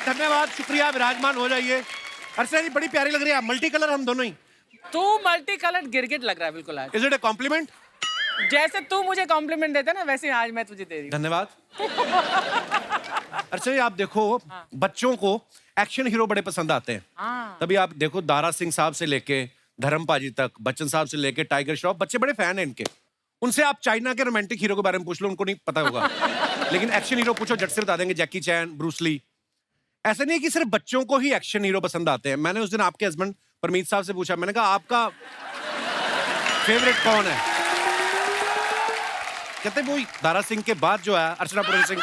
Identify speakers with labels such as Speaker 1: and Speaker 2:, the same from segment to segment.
Speaker 1: धन्यवाद, शुक्रिया, विराजमान हो जाइए। अर्चना जी बड़ी प्यारी लग रही है, मल्टी कलर हम दोनों ही।
Speaker 2: तू मल्टी कलर्ड गिरगिट लग रहा है बिल्कुल आज।
Speaker 1: Is it a compliment?
Speaker 2: जैसे तू मुझे कॉम्प्लीमेंट देता ना वैसे आज मैं तुझे दे रही हूँ।
Speaker 1: धन्यवाद। अर्चना जी आप देखो, बच्चों को एक्शन हीरो बड़े पसंद आते हैं। तभी आप देखो दारा सिंह साहब से लेके धर्म पाजी तक, बच्चन साहब से लेके टाइगर श्रॉफ, बच्चे बड़े फैन हैं इनके। उनसे आप चाइना के रोमांटिक हीरो के बारे में पूछ लो, उनको नहीं पता होगा। लेकिन एक्शन हीरो पूछो, झट से बता देंगे, जैकी चैन, ब्रूस ली। ऐसा नहीं है कि सिर्फ बच्चों को ही एक्शन हीरो पसंद आते हैं। मैंने उस दिन आपके हस्बैंड परमीत साहब से पूछा, मैंने कहा आपका फेवरेट कौन है? कहते वही दारा सिंह के बाद जो है अर्चना पूरन सिंह।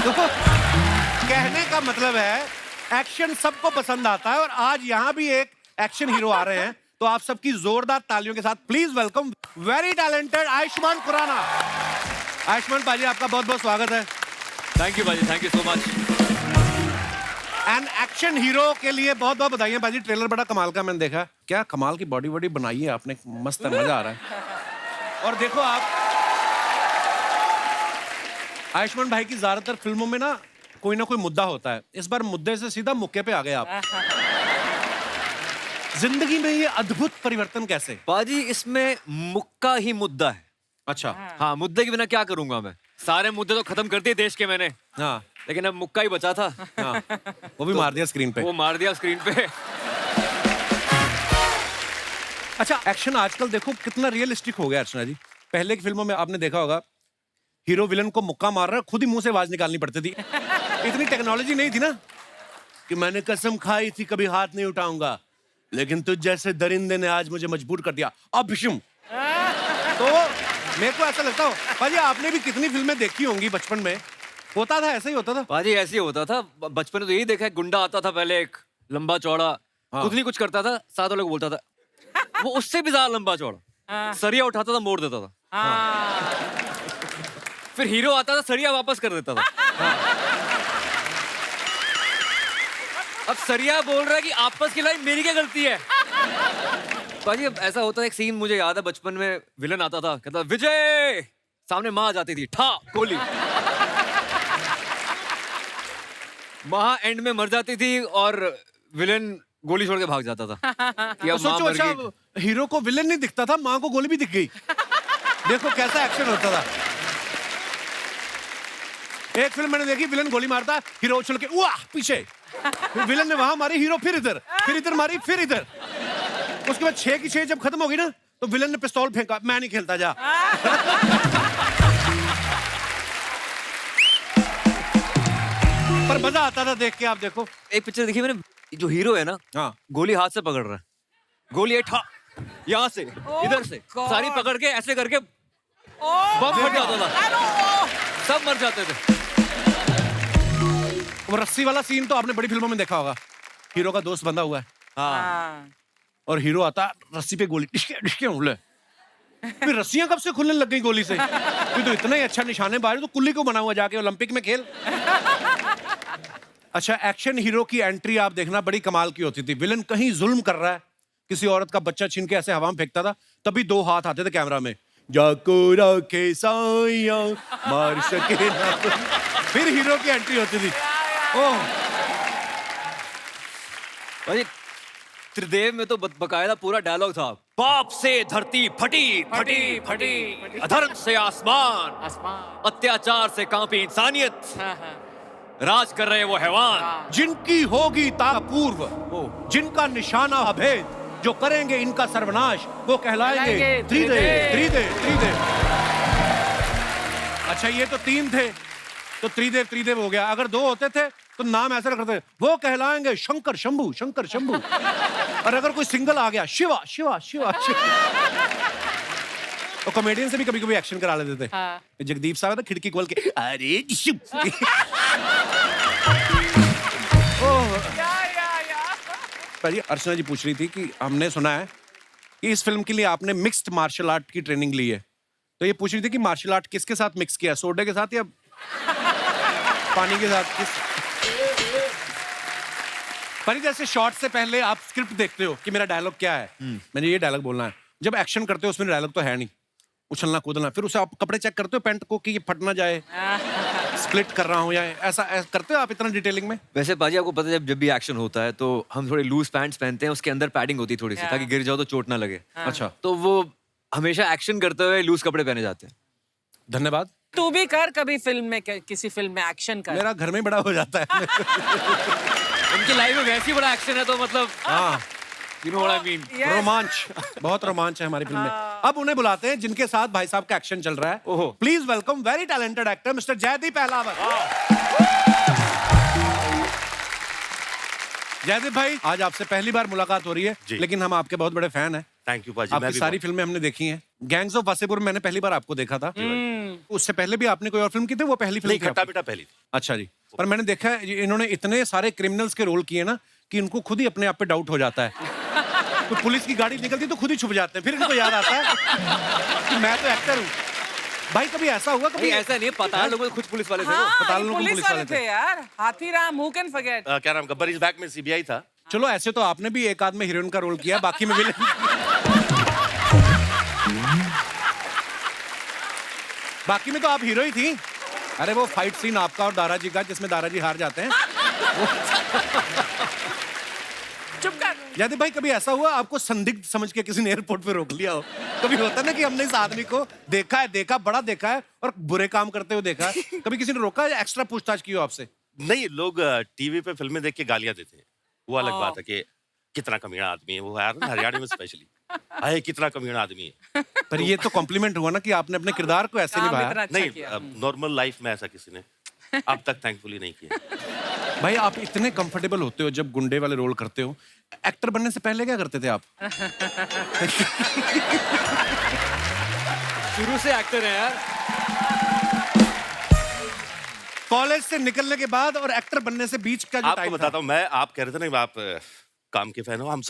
Speaker 1: तो कहने का मतलब है एक्शन सबको पसंद आता है, और आज यहाँ भी एक एक्शन हीरो आ रहे हैं, तो आप सबकी जोरदार तालियों के साथ please welcome very talented Ayushmann Khurrana. Ayushmann पाजी आपका बहुत बहुत स्वागत है।
Speaker 3: थैंक यू बाजी, thank you so much.
Speaker 1: And action hero के लिए बहुत बहुत बधाई बाजी। ट्रेलर बड़ा कमाल का मैंने देखा, क्या कमाल की बॉडी वॉडी बनाई है आपने, मस्त है, मजा आ रहा है। और देखो आप आयुष्मान भाई की ज्यादातर फिल्मों में ना कोई मुद्दा होता है, इस बार मुद्दे से सीधा मुक्के पे आ गए आप। जिंदगी में ये अद्भुत परिवर्तन कैसे?
Speaker 3: बाजी इसमें मुक्का ही मुद्दा है।
Speaker 1: अच्छा।
Speaker 3: हाँ, मुद्दे के बिना क्या करूंगा मैं, सारे मुद्दे तो खत्म कर दिए देश के मैंने।
Speaker 1: हाँ,
Speaker 3: लेकिन अब मुक्का ही बचा था।
Speaker 1: हाँ, वो भी मार दिया स्क्रीन पे।
Speaker 3: वो मार दिया स्क्रीन पे।
Speaker 1: अच्छा, एक्शन आजकल देखो कितना रियलिस्टिक हो गया अर्चना जी। पहले की फिल्मों में आपने देखा होगा, हीरो विलन को मुक्का मार रहा है, खुद ही मुंह से आवाज निकालनी पड़ती थी। इतनी टेक्नोलॉजी नहीं थी ना कि मैंने कसम खाई थी कभी हाथ नहीं उठाऊंगा, लेकिन तुझ जैसे दरिंदे ने आज मुझे मजबूर कर दिया। अब तो मेरे को ऐसा लगता है भाजी, आपने भी कितनी फिल्में देखी होंगी बचपन में, होता था ऐसा ही होता था।
Speaker 3: बाजी ऐसे ही होता था बचपन में, तो यही देखा है, गुंडा आता था पहले, एक लंबा चौड़ा, खुद नहीं कुछ करता था, साथ वालों को बोलता था, वो उससे भी ज्यादा लंबा चौड़ा, सरिया उठाता था, मोड़ देता था। फिर हीरो आता था, सरिया वापस कर देता था। अब सरिया बोल रहा है कि आपस की लड़ाई मेरी क्या गलती है। बाजी अब ऐसा होता है, एक सीन मुझे याद है, बचपन में विलन आता था, कहता विजय, सामने माँ आ जाती थी, ठा गोली, माँ एंड में मर जाती थी और विलन गोली छोड़ के भाग जाता था। कि अब
Speaker 1: सोचो, अच्छा हीरो को विलन नहीं दिखता था, माँ को गोली भी दिख गई। देखो कैसा एक्शन होता था। एक फिल्म मैंने देखी, विलन गोली मारता, हीरो उछल के वाह पीछे, फिर विलन ने वहां मारी, हीरो फिर इधर मारी, फिर इधर। उसके बाद 6 की 6 जब खत्म हो गई ना, तो विलन ने पिस्तौल फेंका, मैं नहीं खेलता जा। पर मजा आता था देख के। आप देखो
Speaker 3: एक पिक्चर देखी मैंने, जो हीरो है ना,
Speaker 1: हाँ,
Speaker 3: गोली हाथ से पकड़ रहा है, गोली है ठा, यहाँ से इधर से सारी पकड़ के ऐसे करके बम फट जाता था, सब मर जाते थे।
Speaker 1: वो रस्सी वाला सीन तो आपने बड़ी फिल्मों में देखा होगा, हीरो का दोस्त बंधा हुआ है,
Speaker 3: हाँ,
Speaker 1: और हीरो आता रस्सी पे गोली डिशके उड़े, फिर रस्सियां कब से खुलने लग गई गोली से? फिर तो इतना ही अच्छा निशानेबाज, तो कुल्ली को बना हुआ, जाके ओलंपिक में खेल। अच्छा, एक्शन हीरो की एंट्री आप देखना बड़ी कमाल की होती थी। विलन कहीं जुल्म कर रहा है, किसी औरत का बच्चा छीन के ऐसे हवा में फेंकता था, तभी 2 हाथ आते थे कैमरा में, जाको रखे साइया मार सके ना। फिर हीरो की एंट्री होती थी। ओह
Speaker 3: भाई त्रिदेव में तो बकायदा पूरा डायलॉग था, पाप से धरती फटी फटी फटी, अधर्म से आसमान, अत्याचार से कांपी इंसानियत, राज कर रहे वो हैवान,
Speaker 1: जिनकी होगी तापूर्व, जिनका निशाना अभेद, जो करेंगे इनका सर्वनाश, वो कहलाएंगे त्रिदेव त्रिदेव त्रिदेव। अच्छा, ये तो 3 थे, तो त्रिदेव त्रिदेव हो गया। अगर 2 होते थे तो नाम ऐसा रखते थे, वो कहलाएंगे शंकर शंभू शंकर शंभू। और अगर कोई सिंगल आ गया, शिवा शिवा शिवा शिवा। तो कॉमेडियन से भी कभी कभी एक्शन करा लेते थे।
Speaker 2: हाँ।
Speaker 1: जगदीप साहब था, खिड़की खोल के अरे अर्चना जी पूछ रही थी कि हमने सुना है कि इस फिल्म के लिए आपने मिक्स्ड मार्शल आर्ट की ट्रेनिंग ली है, तो ये पूछ रही थी कि मार्शल आर्ट किसके साथ मिक्स किया, सोडे के साथ या पानी के साथ? पर जैसे शॉट से पहले आप स्क्रिप्ट देखते हो कि मेरा डायलॉग क्या है, मैंने ये डायलॉग बोलना है। जब एक्शन करते हो उसमें डायलॉग तो है नहीं, उछलना कूदना, फिर उसे आप कपड़े चेक करते हो पैंट को कि ये फट ना जाए, स्प्लिट कर रहा हूँ या ऐसा करते हो आप इतना डिटेलिंग में?
Speaker 3: वैसे पाजी आपको पता है जब भी एक्शन होता है तो हम थोड़े लूज पैंट्स पहनते हैं, उसके अंदर पैडिंग होती है थोड़ी सी ताकि गिर जाओ तो चोट ना लगे।
Speaker 1: अच्छा,
Speaker 3: तो वो हमेशा एक्शन करते हुए लूज कपड़े पहने जाते हैं।
Speaker 1: धन्यवाद।
Speaker 2: तू भी कर कभी फिल्म में, किसी फिल्म में एक्शन कर।
Speaker 1: मेरा घर में ही बड़ा हो जाता है।
Speaker 3: उनकी लाइफ में वैसे ही बड़ा एक्शन है तो मतलब
Speaker 1: हाँ,
Speaker 3: you know what I mean.
Speaker 2: Yes.
Speaker 1: रोमांच, बहुत रोमांच है हमारी फिल्म में। अब उन्हें बुलाते हैं जिनके साथ भाई साहब का एक्शन चल रहा है।
Speaker 3: ओहो।
Speaker 1: Please welcome very talented actor mister Jaideep Ahlawat. Jaideep भाई, आज आपसे पहली बार मुलाकात हो रही है, लेकिन हम आपके बहुत बड़े फैन हैं।
Speaker 4: थैंक यू पाजी।
Speaker 1: आपकी सारी फिल्में हमने देखी हैं। गैंग्स ऑफ वासेपुर मैंने पहली बार आपको देखा था। उससे पहले भी आपने कोई और फिल्म की थी? वो पहली फिल्म
Speaker 4: नहीं,
Speaker 1: थी
Speaker 4: खट्टा
Speaker 1: आपकी?
Speaker 4: मीठा पहली थी।
Speaker 1: अच्छा जी। पर मैंने देखा है इन्होंने इतने सारे क्रिमिनल्स के रोल किए ना कि इनको खुद ही अपने आप पे डाउट हो जाता है। तो पुलिस की गाड़ी निकलती तो खुद ही छुप जाते हैं, फिर इनको याद आता है कि मैं तो एक्टर हूँ। भाई कभी ऐसा हुआ? कभी
Speaker 3: ऐसा नहीं है, पताल लोग खुद पुलिस वाले थे वो।
Speaker 2: हाँ,
Speaker 1: पताल
Speaker 2: ये
Speaker 1: लोग
Speaker 2: पुलिस वाले थे यार। Hathiram, who can forget?
Speaker 4: क्या नाम, गब्बर इज बैक में सीबीआई था।
Speaker 1: चलो ऐसे तो आपने भी एक आध में हीरोइन का रोल किया, बाकी में विलेन। बाकी में तो आप हीरो ही थी। अरे वो फाइट सीन आपका और दाराजी का जिसमें दाराजी हार जाते हैं।
Speaker 2: चुप कर।
Speaker 1: जयदीप भाई कभी ऐसा हुआ आपको संदिग्ध समझ के किसी ने एयरपोर्ट पे रोक लिया हो? कभी होता ना कि हमने इस आदमी को देखा बड़ा देखा है और बुरे काम करते हुए देखा है, कभी किसी ने रोका या एक्स्ट्रा पूछताछ की हो आपसे?
Speaker 4: नहीं, लोग टीवी पे फिल्में देख के गालियां देते हैं, वो अलग बात है कि कितना कमीना आदमी है वो, यार हरियाणा में स्पेशली अरे कितना कमीना आदमी है।
Speaker 1: पर ये तो कॉम्प्लीमेंट हुआ ना कि आपने अपने किरदार को ऐसे
Speaker 2: काम
Speaker 1: निभाया।
Speaker 2: इतना अच्छा
Speaker 4: नहीं,
Speaker 2: किया।
Speaker 4: नॉर्मल लाइफ में ऐसा किसी ने अब तक थैंकफुली नहीं किया।
Speaker 1: भाई आप इतने कंफर्टेबल होते हो जब गुंडे वाले रोल करते हो, एक्टर बनने से पहले क्या करते थे आप?
Speaker 3: शुरू से एक्टर है यार।
Speaker 1: कॉलेज से निकलने के बाद और एक्टर बनने से बीच का जो
Speaker 4: आपको
Speaker 1: टाइम था।
Speaker 4: बताता हूँ मैं, आप कह रहे थे ना आप काम के फैन हो, हम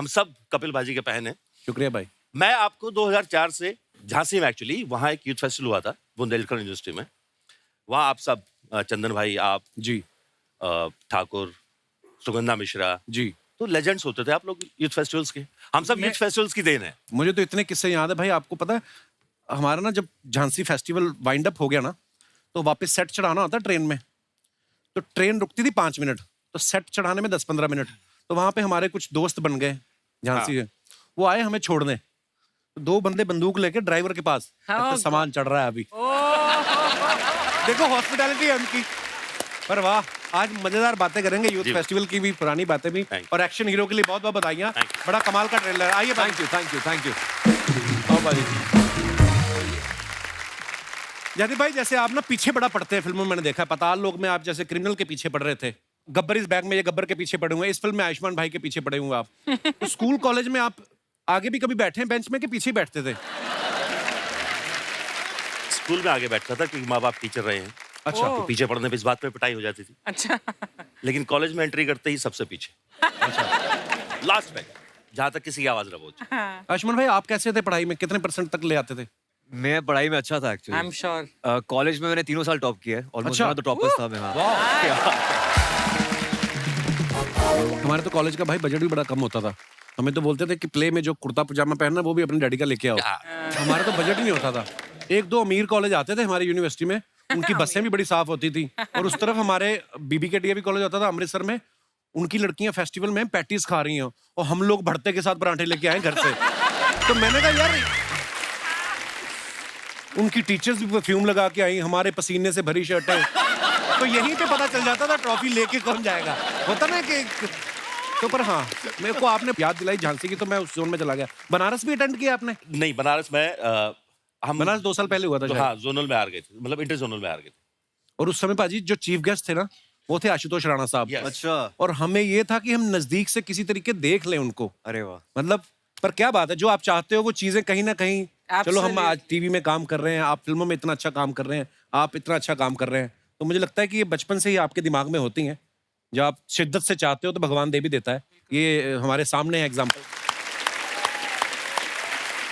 Speaker 4: सब कपिल बाजी के फैन हैं।
Speaker 1: शुक्रिया भाई।
Speaker 4: मैं आपको 2004 से झांसी में, एक्चुअली वहाँ एक यूथ फेस्टिवल हुआ था बुंदेलखंड यूनिवर्सिटी में, वहाँ आप सब चंदन भाई, आप
Speaker 1: जी,
Speaker 4: ठाकुर, सुगंधा मिश्रा
Speaker 1: जी,
Speaker 4: तो लेजेंड्स होते थे आप लोग यूथ फेस्टिवल्स के। हम सब यूथ फेस्टिवल्स की देन है।
Speaker 1: मुझे तो इतने किस्से याद है भाई। आपको पता है हमारा ना जब झांसी फेस्टिवल वाइंड अप हो गया ना तो वापस सेट चढ़ाना होता ट्रेन में, तो ट्रेन रुकती थी 5 मिनट, तो सेट चढ़ाने में 10-15 मिनट। तो वहां पे हमारे कुछ दोस्त बन गए झांसी के, वो आए हमें छोड़ने, तो 2 बंदे बंदूक लेके ड्राइवर के पास,
Speaker 2: हाँ,
Speaker 1: तो सामान चढ़ रहा है अभी। देखो हॉस्पिटैलिटी है उनकी। पर वाह, आज मजेदार बातें करेंगे यूथ
Speaker 4: जी।
Speaker 1: फेस्टिवल की भी, पुरानी बातें भी,
Speaker 4: Thank you.
Speaker 1: और एक्शन हीरो के लिए बहुत बहुत बधाइयाँ।
Speaker 4: Thank you.
Speaker 1: बड़ा कमाल का ट्रेलर है। आइए
Speaker 3: thank you thank you thank you.
Speaker 1: Jaideep भाई, जैसे आप ना पीछे बड़ा पड़ते हैं फिल्मों में, मैंने देखा है पताल लोग में आप जैसे क्रिमिनल के पीछे पड़ रहे थे, गब्बर इस बैग में ये गब्बर के पीछे पड़े हुए हैं, इस फिल्म में आयुष्मान भाई के पीछे पड़े हुए आप। तो स्कूल कॉलेज में आप आगे भी कभी बैठे हैं बेंच में कि पीछे ही बैठते थे?
Speaker 4: स्कूल में आगे बैठता था क्योंकि माँ बाप टीचर रहे हैं,
Speaker 1: अच्छा।
Speaker 2: ओह।
Speaker 4: तो पीछे पढ़ने पे इस बात पे पिटाई हो जाती थी।
Speaker 2: अच्छा।
Speaker 4: लेकिन कॉलेज में एंट्री करते ही सबसे पीछे, लास्ट बेंच, जहां तक किसी की आवाज न पहुंचे।
Speaker 1: आयुष्मान भाई आप कैसे थे पढ़ाई में, कितने परसेंट तक ले आते थे?
Speaker 3: मैं पढ़ाई में अच्छा था
Speaker 2: I
Speaker 3: actually.
Speaker 2: Am sure.
Speaker 3: College में मैंने 3 साल टॉप किया है, ऑलमोस्ट
Speaker 1: अच्छा।
Speaker 3: तो टॉपर्स था मैं। हाँ।
Speaker 1: हमारे तो कॉलेज का भाई बजट भी बड़ा कम होता था। हमें तो बोलते थे कि प्ले में जो कुर्ता पजामा पहनना वो भी अपने डैडी का लेके आओ। हमारा तो बजट ही नहीं होता था। 1-2 अमीर कॉलेज आते थे हमारी यूनिवर्सिटी में, उनकी बसें भी बड़ी साफ होती थी, और उस तरफ हमारे बीबी के डीएवी कॉलेज होता था अमृतसर में, उनकी लड़कियां फेस्टिवल में पैटीज खा रही हैं और हम लोग भरते के साथ पराठे लेके आए घर से। तो मैंने कहा यार, उनकी टीचर्स भी परफ्यूम लगा के आई, हमारे पसीने से भरी शर्टें, तो यहीं पे पता चल जाता था ट्रॉफी लेके कौन जाएगा। होता ना कि तो, पर हाँ, मेरे को आपने याद दिलाई झांसी की तो मैं उस जोन में चला गया। बनारस भी अटेंड किया आपने?
Speaker 4: नहीं, बनारस में हम
Speaker 1: बनारस 2 साल पहले हुआ था
Speaker 4: तो
Speaker 1: शायद।
Speaker 4: हाँ, जोनल में हार गए थे, मतलब इंटर जोनल में हार गए थे।
Speaker 1: और उस समय पाजी जो चीफ गेस्ट थे ना वो थे आशुतोष राणा साहब।
Speaker 4: Yes.
Speaker 3: अच्छा।
Speaker 1: और हमें ये था कि हम नजदीक से किसी तरीके देख लें उनको,
Speaker 3: अरे वाह।
Speaker 1: मतलब। पर क्या बात है, जो आप चाहते हो वो चीजें कहीं ना कहीं, चलो हम
Speaker 2: Absolutely.
Speaker 1: आज टीवी में काम कर रहे हैं, आप फिल्मों में इतना अच्छा काम कर रहे हैं, आप इतना अच्छा काम कर रहे हैं, तो मुझे लगता है कि ये बचपन से ही आपके दिमाग में होती हैं। जब आप शिद्दत से चाहते हो तो भगवान दे भी देता है। ये हमारे सामने है एग्जाम्पल।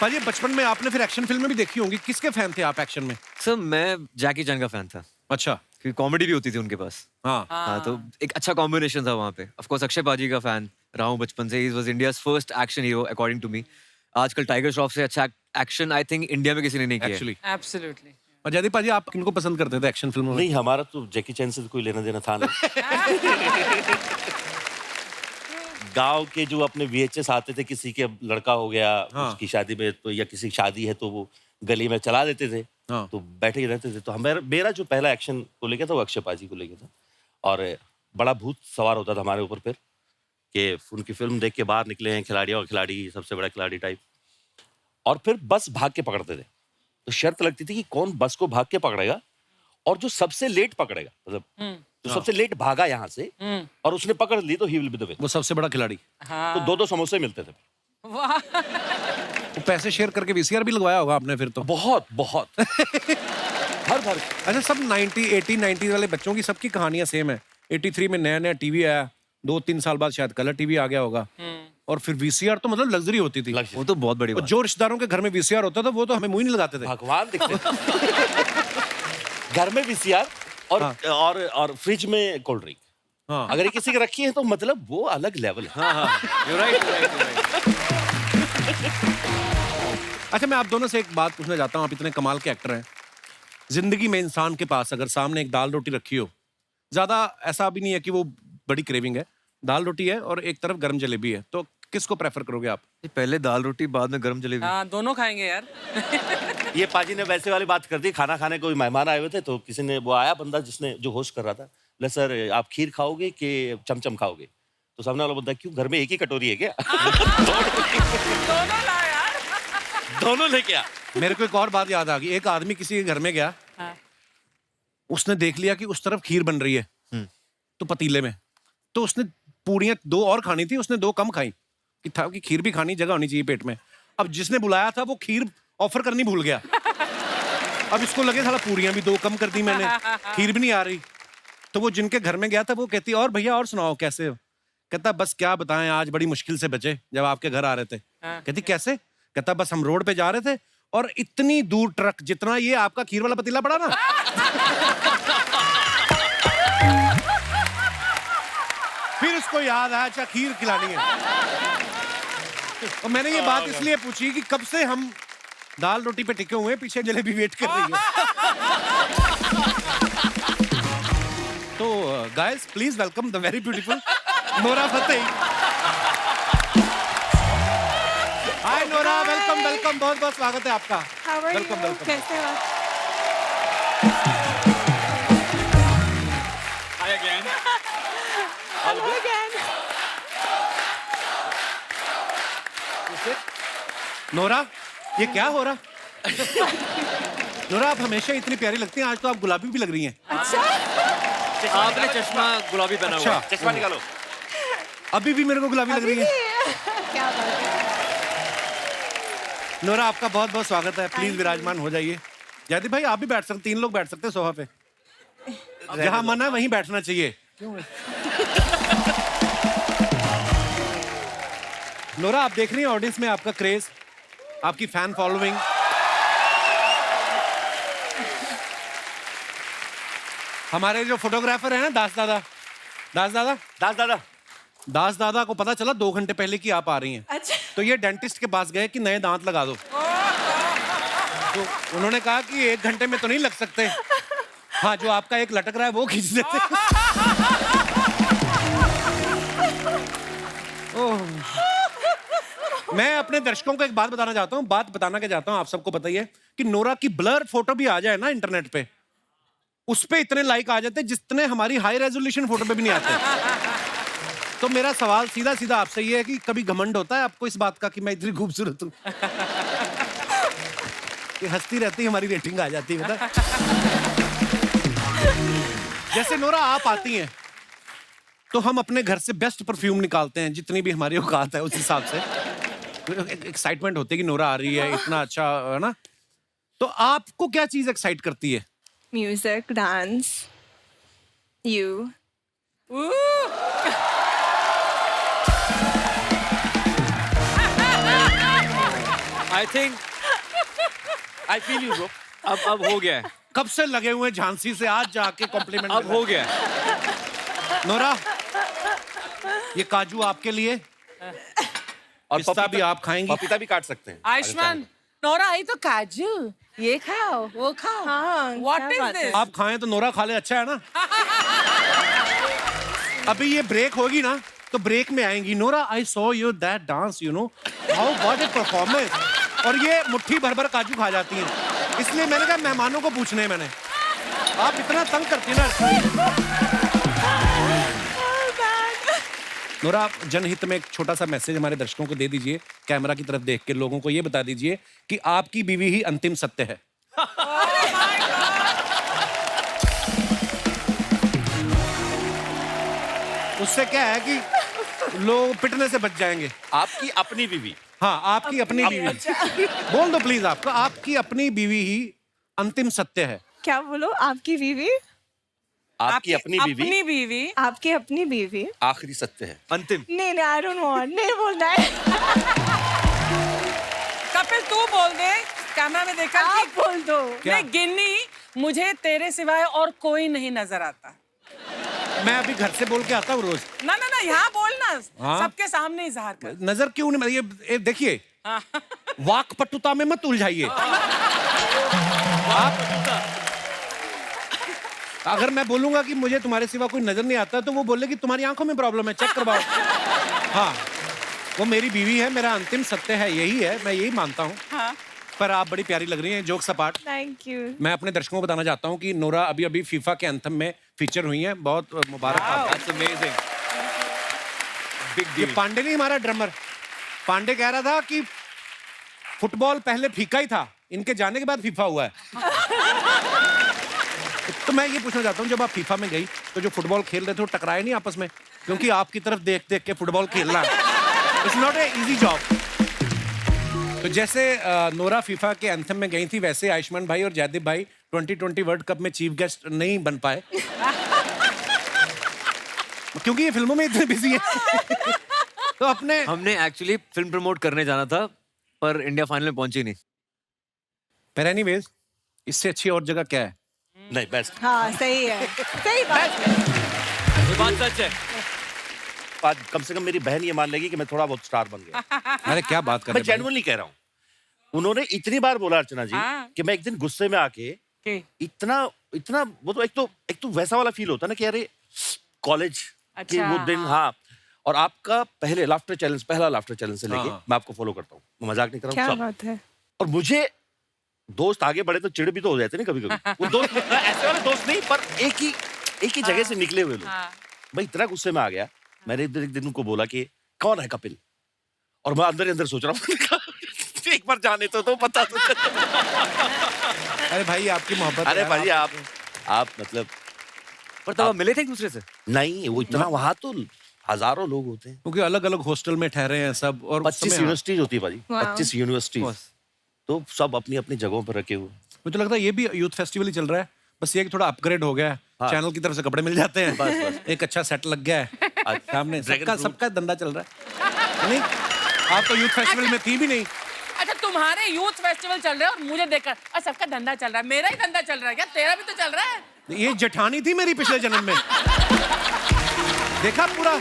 Speaker 1: पर ये बचपन में आपने फिर एक्शन फिल्में भी देखी होंगी, किसके फैन थे आप एक्शन में?
Speaker 3: सर मैं जैकी चैन का फैन था,
Speaker 1: अच्छा।
Speaker 3: क्योंकि कॉमेडी भी होती थी उनके पास।
Speaker 1: हाँ,
Speaker 3: हाँ, तो एक अच्छा कॉम्बिनेशन था वहाँ पे। ऑफ कोर्स अक्षय बाजी का फैन रहा हूँ बचपन से। He was India's first action hero according to me. आजकल टाइगर श्रॉफ से अच्छा एक्शन आई थिंक इंडिया में किसी ने नहीं किया है।
Speaker 1: Actually
Speaker 2: absolutely.
Speaker 1: और जयदीप पाजी आप किनको पसंद करते थे एक्शन फिल्मों में?
Speaker 4: नहीं, हमारा तो जैकी चैन से कोई लेना देना था नहीं। गांव के जो अपने VHS आते थे, किसी के लड़का हो गया,
Speaker 1: हाँ।
Speaker 4: उसकी शादी में तो, या किसी की शादी है तो वो गली में चला देते थे।
Speaker 1: हाँ।
Speaker 4: तो बैठे ही रहते थे। तो मेरा जो पहला एक्शन को लेके था वो अक्षय पाजी को लेके था, और बड़ा भूत सवार होता था हमारे ऊपर फिर कि उनकी फिल्म देख के बाहर निकले हैं खिलाड़ी, और खिलाड़ी सबसे बड़ा खिलाड़ी टाइप, और फिर बस भाग के पकड़ते थे। तो शर्त लगती थी कि कौन बस को भाग के पकड़ेगा, और जो सबसे लेट पकड़ेगा, मतलब जो सबसे लेट भागा यहाँ से और उसने पकड़ ली तो he will be the winner.
Speaker 1: वो सबसे बड़ा खिलाड़ी।
Speaker 2: हाँ।
Speaker 4: तो 2-2 समोसे मिलते थे।
Speaker 2: वाह।
Speaker 1: वो पैसे शेयर करके VCR भी लगवाया होगा आपने फिर तो।
Speaker 4: बहुत बहुत भर भर।
Speaker 1: अच्छा, सब 80 वाले बच्चों की सबकी कहानियां सेम है। 83 में नया नया टीवी आया, 2-3 साल बाद शायद कलर टीवी आ गया होगा, और फिर VCR तो मतलब लग्जरी होती थी।
Speaker 3: वो तो बहुत बड़ी
Speaker 1: और
Speaker 3: बात।
Speaker 1: जो रिश्तेदारों के घर में VCR होता था वो तो हमें मुंह ही नहीं लगाते थे।
Speaker 4: भगवान दिखते थे। घर में VCR और
Speaker 1: हाँ।
Speaker 4: और फ्रिज में कोल्ड ड्रिंक।
Speaker 1: हाँ।
Speaker 4: अगर ये किसी के रखी है तो मतलब वो अलग लेवल है।
Speaker 3: हाँ हाँ, you're right.
Speaker 1: अच्छा, मैं आप दोनों से एक बात पूछना चाहता हूँ, आप इतने कमाल के एक्टर हैं। जिंदगी में इंसान के पास अगर सामने एक दाल रोटी रखी हो, ज्यादा ऐसा भी नहीं है कि वो बड़ी क्रेविंग है, दाल रोटी है और एक तरफ गरम जलेबी है, तो किसको प्रेफर करोगे आप?
Speaker 3: पहले दाल रोटी, बाद में गरम जलेबी।
Speaker 2: हाँ, दोनों खाएंगे यार।
Speaker 4: ये पाजी ने वैसे वाली बात कर दी। खाना खाने कोई मेहमान आए हुए थे, तो किसी ने, वो आया बंदा जिसने, जो होस्ट कर रहा था, ले सर आप खीर खाओगे कि चमचम खाओगे? तो सामने वाला बोलता है क्यों, घर में एक ही कटोरी है क्या?
Speaker 2: दोनों ला यार।
Speaker 4: दोनों लेके आ।
Speaker 1: मेरे को एक और बात याद आ गई। एक आदमी किसी के घर में गया,
Speaker 2: हाँ।
Speaker 1: उसने देख लिया कि उस तरफ खीर बन रही है तो पतीले में, तो उसने पूड़ियां 2 और खानी थी, उसने 2 कम खाई कि था कि खीर भी खानी, जगह होनी चाहिए पेट में। अब जिसने बुलाया था वो खीर ऑफर करनी भूल गया। अब इसको लगे साला पूड़ियां भी 2 कम कर दी मैंने, खीर भी नहीं आ रही। तो वो जिनके घर में गया था वो कहती, और भैया और सुनाओ कैसे हो? कहता बस क्या बताएं, आज बड़ी मुश्किल से बचे जब आपके घर आ रहे थे। कहती कैसे? कहता बस हम रोड पे जा रहे थे और इतनी दूर ट्रक जितना ये आपका खीर वाला पतीला पड़ा ना, फिर उसको याद आया अच्छा खीर खिलानी है। और मैंने ये बात इसलिए पूछी कि कब से हम दाल रोटी पे टिके हुए हैं, पीछे जलेबी वेट कर रही है। तो guys please welcome the very beautiful Nora Fatehi. Hi Nora, welcome welcome, बहुत बहुत स्वागत है आपका। Welcome welcome.
Speaker 5: कैसे हो?
Speaker 3: Hi again.
Speaker 5: Hello again.
Speaker 1: Nora, ये क्या हो रहा? नोरा, आप हमेशा इतनी प्यारी लगती हैं, आज तो आप गुलाबी भी लग रही हैं।
Speaker 5: अच्छा,
Speaker 3: आपने चश्मा गुलाबी पहना हुआ है।
Speaker 1: अच्छा।
Speaker 4: चश्मा निकालो।
Speaker 1: अभी भी मेरे को गुलाबी लग रही है।
Speaker 5: क्या बात है।
Speaker 1: नोरा, आपका बहुत बहुत स्वागत है, प्लीज विराजमान हो जाइए। जयदीप भाई आप भी बैठ सकते, 3 लोग बैठ सकते हैं सोफा पे, जहां मन है वहीं बैठना चाहिए। नोरा, आप देख रही हैं ऑडियंस में आपका क्रेज, आपकी फैन फॉलोइंग। हमारे जो फोटोग्राफर है ना दास दादा, दास दादा को पता चला 2 घंटे पहले कि आप आ रही हैं,
Speaker 5: अच्छा,
Speaker 1: तो ये डेंटिस्ट के पास गए कि नए दांत लगा दो। तो उन्होंने कहा कि 1 घंटे में तो नहीं लग सकते, हाँ जो आपका एक लटक रहा है वो खींच देते। ओह। मैं अपने दर्शकों को एक बात बताना चाहता हूँ, बात बताना क्या चाहता हूँ, आप सबको पता ही है कि नोरा की ब्लर फोटो भी आ जाए ना इंटरनेट पे, उस पे इतने लाइक आ जाते जितने हमारी हाई रेजोल्यूशन फोटो पे भी नहीं आते। तो मेरा सवाल सीधा सीधा आपसे ये है कि कभी घमंड होता है आपको इस बात का कि मैं इतनी खूबसूरत हूँ? कि हंसती रहती हमारी रेटिंग आ जाती है पता? जैसे नोरा आप आती हैं तो हम अपने घर से बेस्ट परफ्यूम निकालते हैं, जितनी भी हमारी औकात है उस हिसाब से। एक्साइटमेंट होती है कि नोरा आ रही है, इतना अच्छा है ना। तो आपको क्या चीज एक्साइट करती है?
Speaker 5: Music, dance, you.
Speaker 3: I think
Speaker 4: I feel you, bro.
Speaker 3: अब हो गया है।
Speaker 1: कब से लगे हुए झांसी से आज जाके कॉम्प्लीमेंट।
Speaker 3: अब हो गया है।
Speaker 1: नोरा, ये काजू आपके लिए,
Speaker 4: और
Speaker 1: पिस्ता भी आप खाएंगी।
Speaker 4: पपीता भी काट सकते हैं।
Speaker 2: आयुष्मान, नोरा आई तो काजू। ये खाओ वो खाओ
Speaker 5: हाँ,
Speaker 2: व्हाट
Speaker 5: क्या
Speaker 2: इज
Speaker 5: बात है?
Speaker 2: दिस
Speaker 1: आप खाएं तो नोरा खा ले, अच्छा है ना। अभी ये ब्रेक होगी ना तो ब्रेक में आएंगी, Nora I saw you that dance, you know how what A performance, और ये मुट्ठी भर भर काजू खा जाती हैं। इसलिए मैंने कहा मेहमानों को पूछने हैं मैंने, आप इतना तंग करती हैं ना। नोरा, आप जनहित में एक छोटा सा मैसेज हमारे दर्शकों को दे दीजिए, कैमरा की तरफ देख के लोगों को ये बता दीजिए कि आपकी बीवी ही अंतिम सत्य है। उससे क्या है कि लोग पिटने से बच जाएंगे।
Speaker 4: आपकी अपनी बीवी।
Speaker 1: हाँ, आपकी अपनी बीवी। बोल दो प्लीज, आपका आपकी अपनी बीवी ही अंतिम सत्य है।
Speaker 5: क्या बोलो? आपकी बीवी?
Speaker 4: आपकी अपनी बीवी
Speaker 2: अपनी बीवी
Speaker 5: आपकी अपनी बीवी?
Speaker 4: आखिरी सत्य है।
Speaker 3: अंतिम।
Speaker 5: नहीं नहीं, आई डोंट वांट, नहीं बोलना है।
Speaker 2: कपिल तू बोल दे कैमरा में देखकर
Speaker 5: आप
Speaker 2: कि
Speaker 5: बोल दो।
Speaker 1: क्या?
Speaker 2: मैं गिन्नी, मुझे तेरे सिवाय और कोई नहीं नजर आता।
Speaker 1: मैं अभी घर से बोल के आता हूँ रोज।
Speaker 2: ना ना ना, यहाँ बोलना,
Speaker 1: हाँ?
Speaker 2: सबके सामने इजहार कर।
Speaker 1: नजर क्यों नहीं, ये देखिए, वाक पटुता में मत उलझाइए। आप अगर मैं बोलूंगा कि मुझे तुम्हारे सिवा कोई नजर नहीं आता तो वो बोलेगी तुम्हारी आंखों में प्रॉब्लम है, चेक करवाओ। हाँ, वो मेरी बीवी है, मेरा अंतिम सत्य है, यही है, मैं यही मानता हूँ।
Speaker 2: हाँ।
Speaker 1: पर आप बड़ी प्यारी लग रही हैं, जोक्स अपार्ट।
Speaker 5: Thank you.
Speaker 1: मैं अपने दर्शकों को बताना चाहता हूँ कि नोरा अभी अभी फीफा के एंथम में फीचर हुई हैं, बहुत मुबारक आपको।
Speaker 3: That's amazing. Big
Speaker 1: ये
Speaker 3: deal.
Speaker 1: पांडे नहीं, हमारा ड्रमर पांडे कह रहा था कि फुटबॉल पहले फीका ही था, इनके जाने के बाद फीफा हुआ है। तो मैं ये पूछना चाहता हूँ, जब आप फीफा में गई तो जो फुटबॉल खेल रहे थे वो टकराए नहीं आपस में? क्योंकि आपकी तरफ देख देख के फुटबॉल खेलना it's not a easy job. तो जैसे नोरा फीफा के एंथम में गई थी, वैसे आयुष्मान भाई और जयदीप भाई 2020 वर्ल्ड कप में चीफ गेस्ट नहीं बन पाए क्योंकि ये फिल्मों में इतने बिजी है। तो अपने
Speaker 3: हमने एक्चुअली फिल्म प्रमोट करने जाना था पर इंडिया फाइनल में पहुंची नहीं।
Speaker 1: पर एनीवेज, इससे अच्छी और जगह क्या है?
Speaker 4: नहीं, बेस्ट।
Speaker 5: हाँ सही है, सही बात है।
Speaker 3: ये बात सच है।
Speaker 4: आज कम से कम मेरी बहन ये मान लेगी कि मैं थोड़ा बहुत स्टार बन गया।
Speaker 1: अरे क्या बात कर
Speaker 4: मैं
Speaker 1: रहे हैं भाई?
Speaker 4: जेन्युइनली कह रहा हूँ। उन्होंने इतनी बार बोला अर्चना जी
Speaker 2: हाँ।
Speaker 4: कि मैं एक दिन गुस्से में आके
Speaker 2: कि
Speaker 4: इतना इतना वो तो एक तो वैसा वाला फील होता है ना कि अरे कॉलेज के
Speaker 2: अच्छा,
Speaker 4: वो दिन। हाँ, और आपका पहले लाफ्टर चैलेंज, पहला लाफ्टर चैलेंज से लेके
Speaker 1: हाँ।
Speaker 4: मैं आपको फॉलो करता हूँ, मैं मजाक नहीं कर रहा
Speaker 5: क्या
Speaker 4: हूँ सब।
Speaker 5: बात है?
Speaker 4: और मुझे दोस्त आगे बढ़े तो चिढ़ भी तो हो जाते ना कभी कभी। वो दोस्त ऐसे वाले दोस्त नहीं, पर एक ही जगह से निकले हुए लोग।
Speaker 2: हाँ।
Speaker 4: मैं इतना गुस्से में आ गया, मैंने एक दिन उनको बोला कि कौन है कपिल, और मैं अंदर ही अंदर सोच रहा हूँ एक बार जाने तो पता तो
Speaker 1: अरे भाई, आपकी मोहब्बत।
Speaker 4: अरे
Speaker 1: यार,
Speaker 4: भाई आप मतलब
Speaker 3: पर तब आप मिले थे एक दूसरे से?
Speaker 4: नहीं, वो इतना वहां तो हजारों लोग होते हैं।
Speaker 1: क्योंकि अलग अलग हॉस्टल में ठहरे हैं सब, और उस
Speaker 4: 25
Speaker 1: समय-
Speaker 4: यूनिवर्सिटीज होती है भाजी,
Speaker 5: Wow.
Speaker 4: 25 यूनिवर्सिटीज, तो सब अपनी अपनी जगहों पर रखे हुए।
Speaker 1: मुझे लगता है ये भी यूथ फेस्टिवल ही चल रहा है, बस ये कि थोड़ा अपग्रेड हो गया है।
Speaker 4: हाँ।
Speaker 1: चैनल की तरफ से कपड़े मिल जाते हैं,
Speaker 4: बस।
Speaker 1: एक अच्छा सेट लग गया है सामने,
Speaker 4: Dragon
Speaker 1: सबका
Speaker 4: fruit।
Speaker 1: सबका धंधा चल रहा है। नहीं, आप तो यूथ फेस्टिवल में थी भी नहीं।
Speaker 2: अच्छा, तुम्हारे यूथ फेस्टिवल चल रहे हैं और मुझे देखकर और सबका धंधा चल रहा है, मेरा ही धंधा चल रहा है क्या? तेरा भी तो चल रहा है।
Speaker 1: ये जेठानी थी मेरी पिछले जन्म में। देखा पूरा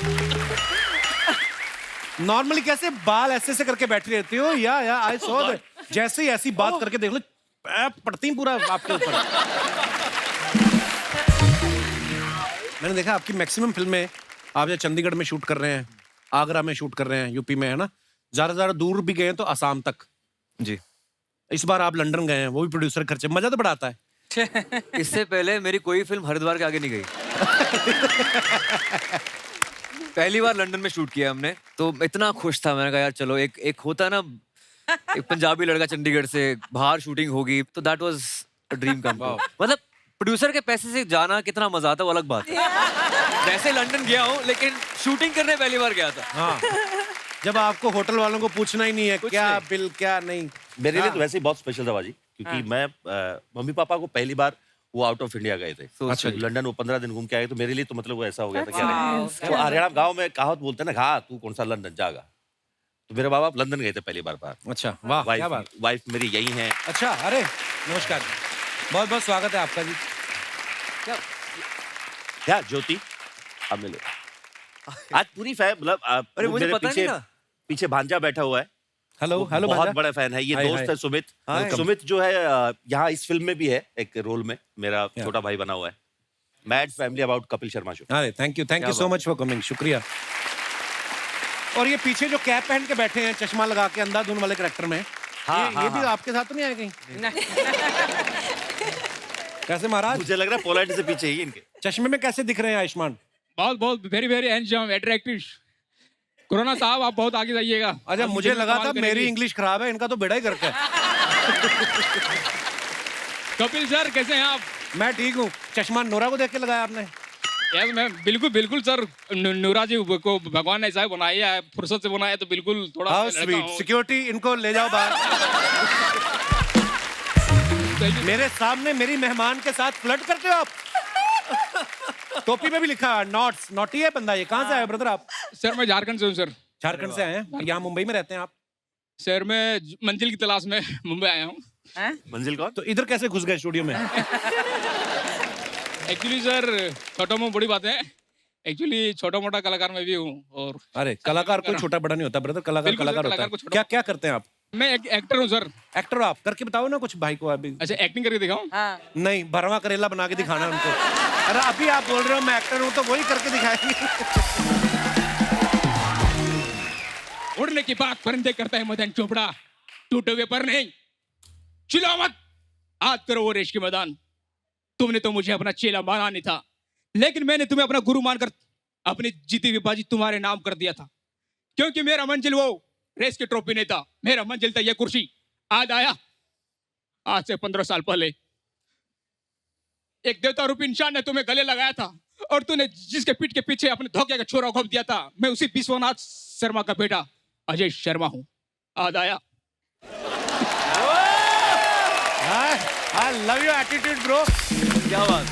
Speaker 1: नॉर्मली कैसे बाल ऐसे से करके बैठी रहती हो, या आई सॉ दैट। जैसे ही ऐसी बात करके देख लो, पड़ती पूरा आपके ऊपर। मैंने देखा आपकी मैक्सिमम फिल्में आप या चंडीगढ़ में शूट कर रहे हैं, आगरा में शूट कर रहे हैं, यूपी में, है ना? ज्यादा दूर भी गए हैं तो असम तक।
Speaker 3: जी।
Speaker 1: इस बार आप लंदन गए हैं, वो भी प्रोड्यूसर खर्चे, मजा तो बड़ा आता है।
Speaker 3: इससे पहले मेरी कोई फिल्म हरिद्वार के आगे नहीं गई। पहली बार लंदन में शूट किया हमने, तो इतना खुश था। मैंने कहा यार चलो, एक होता है ना, एक पंजाबी लड़का चंडीगढ़ से बाहर शूटिंग होगी, तो that was a dream come true. मतलब प्रोड्यूसर के पैसे से जाना कितना मजा आता है वो अलग बात है। वैसे लंदन गया हूँ, लेकिन शूटिंग करने पहली बार गया था।
Speaker 1: हाँ, जब आपको होटल वालों को पूछना ही नहीं है
Speaker 3: कुछ
Speaker 1: क्या
Speaker 3: नहीं।
Speaker 1: बिल क्या नहीं।
Speaker 4: मेरे लिए
Speaker 1: हाँ।
Speaker 4: तो वैसे ही बहुत स्पेशल था बाजी, क्योंकि मैं मम्मी पापा को पहली बार वो आउट ऑफ इंडिया गए थे।
Speaker 1: अच्छा जी।
Speaker 4: लंदन वो 15 दिन घूम के आए, तो मेरे लिए तो मतलब वो ऐसा हो गया था कि
Speaker 5: That's
Speaker 4: अरे, वो हरियाणा गांव में कहावत बोलते हैं ना, घा तू कौन सा लंदन जागा। तो मेरे बाबा लंदन गए थे पहली बार बाहर।
Speaker 1: अच्छा, वाह, क्या बात।
Speaker 4: वाइफ मेरी यही है।
Speaker 1: अच्छा, अरे नमस्कार, बहुत बहुत स्वागत है आपका जी।
Speaker 4: क्या ज्योति, अब मिले। आज पूरी मतलब
Speaker 3: अरे मुझे
Speaker 4: मेरे
Speaker 3: पता नहीं था।
Speaker 4: पीछे भांजा बैठा हुआ है,
Speaker 1: हेलो हेलो
Speaker 4: बहुत
Speaker 1: भांजा।
Speaker 4: बड़ा फैन है। ये
Speaker 1: हाय,
Speaker 4: दोस्त
Speaker 1: हाय।
Speaker 4: है सुमित।
Speaker 1: हाय।
Speaker 4: सुमित जो है यहाँ इस फिल्म में भी है एक रोल में, मेरा छोटा भाई बना हुआ है। Mad family about Kapil Sharma show.
Speaker 1: अरे thank you so much for coming, शुक्रिया। और ये पीछे जो कैप पहन के बैठे हैं, चश्मा लगा के, अंधाधुन वाले कैरेक्टर में, ये भी आपके साथ तो नहीं आए कहीं? कैसे महाराज?
Speaker 4: मुझे लग रहा है पोलैंड से पीछे ही इनके।
Speaker 1: चश्मे में कैसे दिख रहे हैं आयुष्मान?
Speaker 6: बहुत बहुत very very handsome attractive. Corona साहब आप बहुत आगे जाइएगा।
Speaker 1: अच्छा,
Speaker 6: आप
Speaker 1: मुझे लगा था
Speaker 6: कमाल
Speaker 1: मेरी
Speaker 6: करेंगी।
Speaker 1: इंग्लिश खराब है, इनका तो बेड़ा ही गर्क है।
Speaker 6: कपिल सर कैसे हैं आप?
Speaker 1: मैं ठीक हूँ। चश्मा नोरा को देख के लगाया आपने?
Speaker 6: यार मैं बिल्कुल बिल्कुल सर, नूरा जी को भगवान ने ऐसा बनाया है, फुर्सत से बनाया है, तो बिल्कुल थोड़ा
Speaker 1: हाउ
Speaker 6: लड़का
Speaker 1: स्वीट।
Speaker 6: हूँ।
Speaker 1: सिक्योरिटी, इनको ले जाओ बाहर। मेरे सामने मेरी मेहमान के साथ फ्लर्ट करते हो आप? टोपी में भी लिखा है नॉट्स, नॉटी है बंदा। ये कहाँ से आए ब्रदर आप?
Speaker 6: सर मैं झारखंड से हूँ सर।
Speaker 1: झारखंड से आए हैं? यहाँ मुंबई में रहते हैं आप?
Speaker 6: सर मैं मंजिल की तलाश में मुंबई आया हूँ।
Speaker 4: मंजिल कौन?
Speaker 1: तो इधर कैसे घुस गए स्टूडियो में?
Speaker 6: एक्चुअली सर छोटा मोटा बड़ी बात है, एक्चुअली छोटा मोटा कलाकार मैं भी हूँ। और
Speaker 1: अरे कलाकार कोई छोटा बड़ा नहीं होता ब्रदर, कलाकार
Speaker 6: बिल्कुल,
Speaker 1: कलाकार
Speaker 6: कलाकार
Speaker 1: होता
Speaker 6: को
Speaker 1: है।
Speaker 6: छोटा-
Speaker 1: क्या क्या करते हैं आप?
Speaker 6: मैं एक एक्टर हूँ सर।
Speaker 1: एक्टर हो आप? करके बताओ ना कुछ भाई को अभी।
Speaker 6: अच्छा एक्टिंग करके दिखाऊं?
Speaker 1: नहीं, भरवा करेला बना के दिखाना है उनको। अरे अभी आप बोल रहे हो मैं एक्टर हूँ, तो वही करके दिखाएंगे।
Speaker 6: उड़ने की बात परिंदे करता है मदन चोपड़ा, टूटे हुए पर नहीं। चिल्लाओ मत, आज करो वो रेश के मैदान। तुमने तो मुझे अपना चेला माना नहीं था, लेकिन मैंने तुम्हें अपना गुरु मानकर अपनी जीती हुई बाजी तुम्हारे नाम कर दिया था। क्योंकि मेरा मंजिल वो रेस की ट्रॉफी नहीं था, मेरा मंजिल था ये कुर्सी। आज आया, आज से 15 साल पहले एक देवता रूपी इंसान ने तुम्हें गले लगाया था, और तूने जिसके पीठ के पीछे अपने धोखे का छोरा घोंप दिया था, मैं उसी विश्वनाथ शर्मा का बेटा अजय शर्मा हूँ। आज आया।
Speaker 1: I love your attitude bro.
Speaker 3: क्या बात।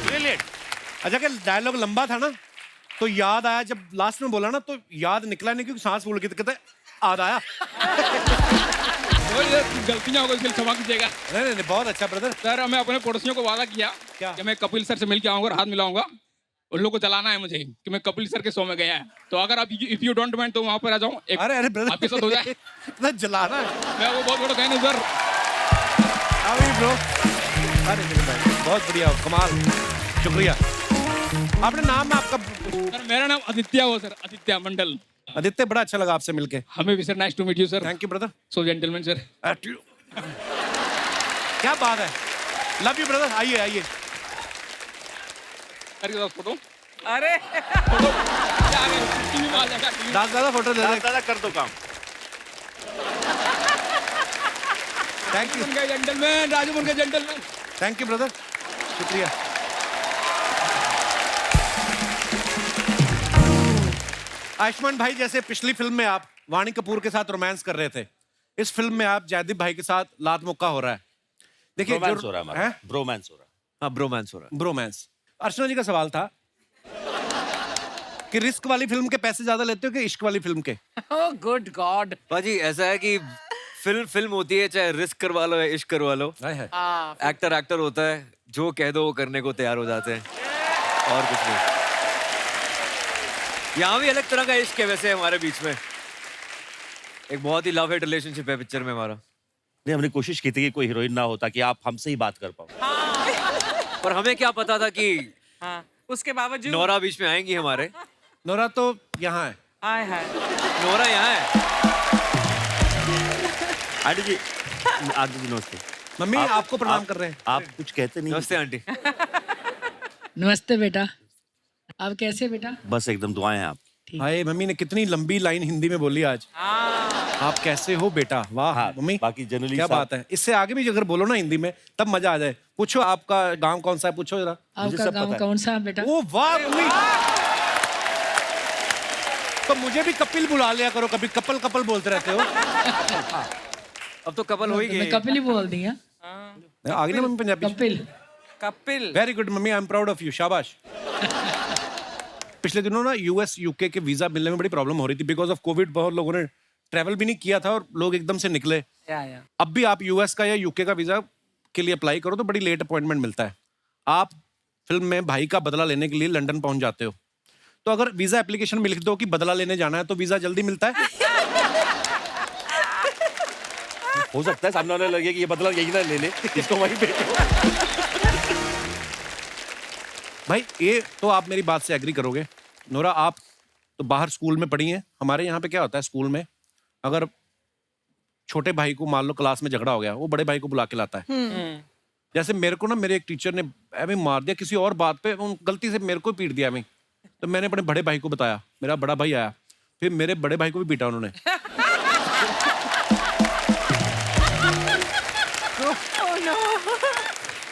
Speaker 1: ब्रिलियंट। अच्छा, कि डायलॉग लंबा था ना, तो याद आया जब लास्ट में बोला ना, तो याद निकला नहीं क्योंकि सांस फूल गई, तो कहते याद आया।
Speaker 6: और ये गलतियां हो गई, इसलिए क्षमा कीजिएगा।
Speaker 1: नहीं नहीं नहीं, बहुत अच्छा ब्रदर।
Speaker 6: सर मैं अपने पड़ोसियों को वादा किया
Speaker 1: क्या?
Speaker 6: कि मैं कपिल सर से मिल के आऊंगा और हाथ मिलाऊंगा। उन लोगों को चलाना है मुझे कि मैं कपिल सर के शो में गया है, तो अगर आप इफ यू डोंट माइंड तो वहां पर आ जाऊं।
Speaker 1: अरे अरे ब्रदर,
Speaker 6: आपके साथ हो जाए।
Speaker 1: इतना जलाना है।
Speaker 6: मैं वो बहुत बड़ा फैन हूं सर।
Speaker 1: अभी ब्रो, अरे मेरे भाई बहुत बढ़िया, कमाल, शुक्रिया। आपने नाम आपका?
Speaker 6: सर मेरा नाम आदित्य हो सर, आदित्य मंडल।
Speaker 1: आदित्य, बड़ा अच्छा लगा आपसे मिलके।
Speaker 6: हमें भी sir, nice to meet you sir.
Speaker 1: Thank you brother.
Speaker 6: So gentleman sir.
Speaker 1: क्या बात है, लव यू ब्रदर। आइए आइए।
Speaker 6: सर के साथ फोटो।
Speaker 2: अरे
Speaker 6: फोटो क्या आ गया, टीवी में आ जाएगा। टीवी में।
Speaker 1: दादा फोटो ले ले।
Speaker 4: दादा कर दो काम।
Speaker 1: थैंक यू,
Speaker 6: बन गए जेंटलमैन, राजू बन गए जेंटलमैन।
Speaker 1: थैंक यू ब्रदर, शुक्रिया। आयुष्मान भाई, जैसे पिछली फिल्म में आप वाणी कपूर के साथ रोमांस कर रहे थे, इस फिल्म में आप जयदीप भाई के साथ लात मुक्का हो रहा है। देखिए
Speaker 4: ब्रोमांस हो रहा है हमारा, ब्रोमांस हो रहा है।
Speaker 3: हाँ ब्रोमांस हो रहा है।
Speaker 1: ब्रोमांस। अर्चना जी का सवाल था कि रिस्क वाली फिल्म के पैसे ज्यादा लेते हो कि इश्क वाली फिल्म के?
Speaker 2: Oh good God.
Speaker 3: बाजी ऐसा है कि फिल्म होती है, चाहे रिस्क करवा लो या इश्क करवा लो,
Speaker 1: हाय हाय।
Speaker 3: एक्टर होता है, जो कह दो वो करने को तैयार हो जाते हैं, और कुछ नहीं। यहाँ भी अलग तरह का इश्क है वैसे हमारे बीच में, एक बहुत ही लव हेट रिलेशनशिप है पिक्चर में हमारा।
Speaker 4: नहीं, हमने कोशिश की थी कि कोई हीरोइन ना होता कि आप हमसे ही बात कर पाओ।
Speaker 3: पर हमें क्या पता था कि
Speaker 2: हाँ, उसके बावजूद
Speaker 3: नोरा बीच में आएंगी हमारे।
Speaker 1: नोरा तो यहाँ है।
Speaker 2: आए हैं।
Speaker 3: नोरा यहाँ है।
Speaker 4: आंटी जी, आंटी जी नमस्ते।
Speaker 1: मम्मी आपको प्रणाम कर रहे हैं।
Speaker 4: आप कुछ कहते नहीं।
Speaker 3: नमस्ते आंटी।
Speaker 7: नमस्ते बेटा, आप कैसे बेटा?
Speaker 4: बस एकदम दुआएं हैं आप।
Speaker 1: हाय, मम्मी ने कितनी लंबी लाइन हिंदी में बोली आज। आप कैसे हो बेटा? वाह
Speaker 4: हाँ,
Speaker 1: मम्मी,
Speaker 4: बाकी जनरली
Speaker 1: क्या बात है। इससे आगे भी अगर बोलो ना हिंदी में, तब मजा आ जाए। पूछो आपका गांव कौन सा है, पूछो जरा।
Speaker 4: मुझे
Speaker 7: आपका
Speaker 4: सब
Speaker 7: गांव
Speaker 4: पता है।
Speaker 7: कौन सा है बेटा?
Speaker 1: ओ वाह मम्मी, तो मुझे भी कपिल बुला लिया करो, कभी कपल कपल बोलते रहते हो।
Speaker 3: अब तो कपल हो ही
Speaker 7: मैं
Speaker 3: गए।
Speaker 7: कपिल ही बोल दी। हाँ?
Speaker 1: आगे ना mummy Punjabi.
Speaker 7: Kapil.
Speaker 2: Kapil.
Speaker 1: Very good mummy, I am proud of you, शाबाश। पिछले दिनों ना यूएस यूके के वीजा मिलने में बड़ी प्रॉब्लम हो रही थी बिकॉज ऑफ कोविड। बहुत लोगों ने ट्रैवल भी नहीं किया था और लोग एकदम से निकले।
Speaker 2: या।
Speaker 1: अब भी आप यूएस का या यूके का वीजा के लिए अप्लाई करो तो बड़ी लेट अपॉइंटमेंट मिलता है। आप फिल्म में भाई का बदला लेने के लिए लंदन पहुंच जाते हो, तो अगर वीजा एप्लीकेशन में लिख दो कि बदला लेने जाना है तो वीजा जल्दी मिलता है।
Speaker 4: हो सकता है सामने वाले लगे कि ये बदला यही ना ले ले, इसको वहीं फेंको।
Speaker 1: भाई ये तो आप मेरी बात से एग्री करोगे। नोरा, आप तो बाहर स्कूल में पढ़ी हैं। हमारे यहाँ पे क्या होता है स्कूल में, अगर छोटे भाई को मान लो क्लास में झगड़ा हो गया, वो बड़े भाई को बुला के लाता है। जैसे मेरे को ना मेरे एक टीचर ने ऐਵੇਂ मार दिया किसी और बात पे, उन गलती से मेरे को पीट दिया मैं। तो मैंने अपने बड़े भाई को बताया, मेरा बड़ा भाई आया, फिर मेरे बड़े भाई को भी पीटा उन्होंने।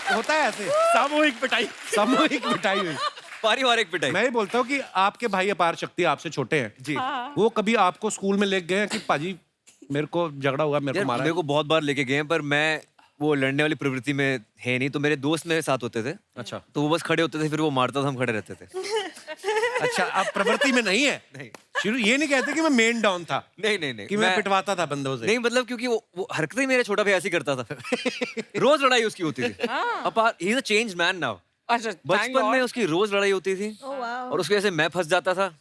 Speaker 1: होता है ऐसे,
Speaker 4: सामूहिक पिटाई।
Speaker 1: सामूहिक पिटाई हुई।
Speaker 3: पारिवारिक पिटाई।
Speaker 1: मैं ये बोलता हूँ कि आपके भाई अपार शक्ति आपसे छोटे हैं
Speaker 3: जी।
Speaker 1: वो कभी आपको स्कूल में ले गए हैं कि पाजी मेरे को झगड़ा हुआ, मेरे
Speaker 3: यार
Speaker 1: को मारा
Speaker 3: मेरे
Speaker 1: है?
Speaker 3: को बहुत बार लेके गए हैं, पर मैं वो लड़ने वाली प्रवृत्ति में है नहीं। तो मेरे दोस्त मेरे साथ होते थे,
Speaker 1: अच्छा
Speaker 3: तो वो बस खड़े होते थे, फिर वो मारता था, हम खड़े रहते थे।
Speaker 1: अच्छा, आप प्रवृत्ति में नहीं है?
Speaker 3: नहीं।
Speaker 1: शुरू ये नहीं कहते कि मैं मेन डाउन था,
Speaker 3: नहीं
Speaker 1: कि मैं पिटवाता था बंदों से।
Speaker 3: नहीं, मतलब क्योंकि वो हरकतें ही मेरा छोटा भाई ऐसे ही करता था। रोज लड़ाई उसकी होती थी। अपार he is a changed man now.
Speaker 2: अच्छा,
Speaker 3: बचपन में उसकी रोज लड़ाई होती थी और उसके वजह से मैं फंस जाता था।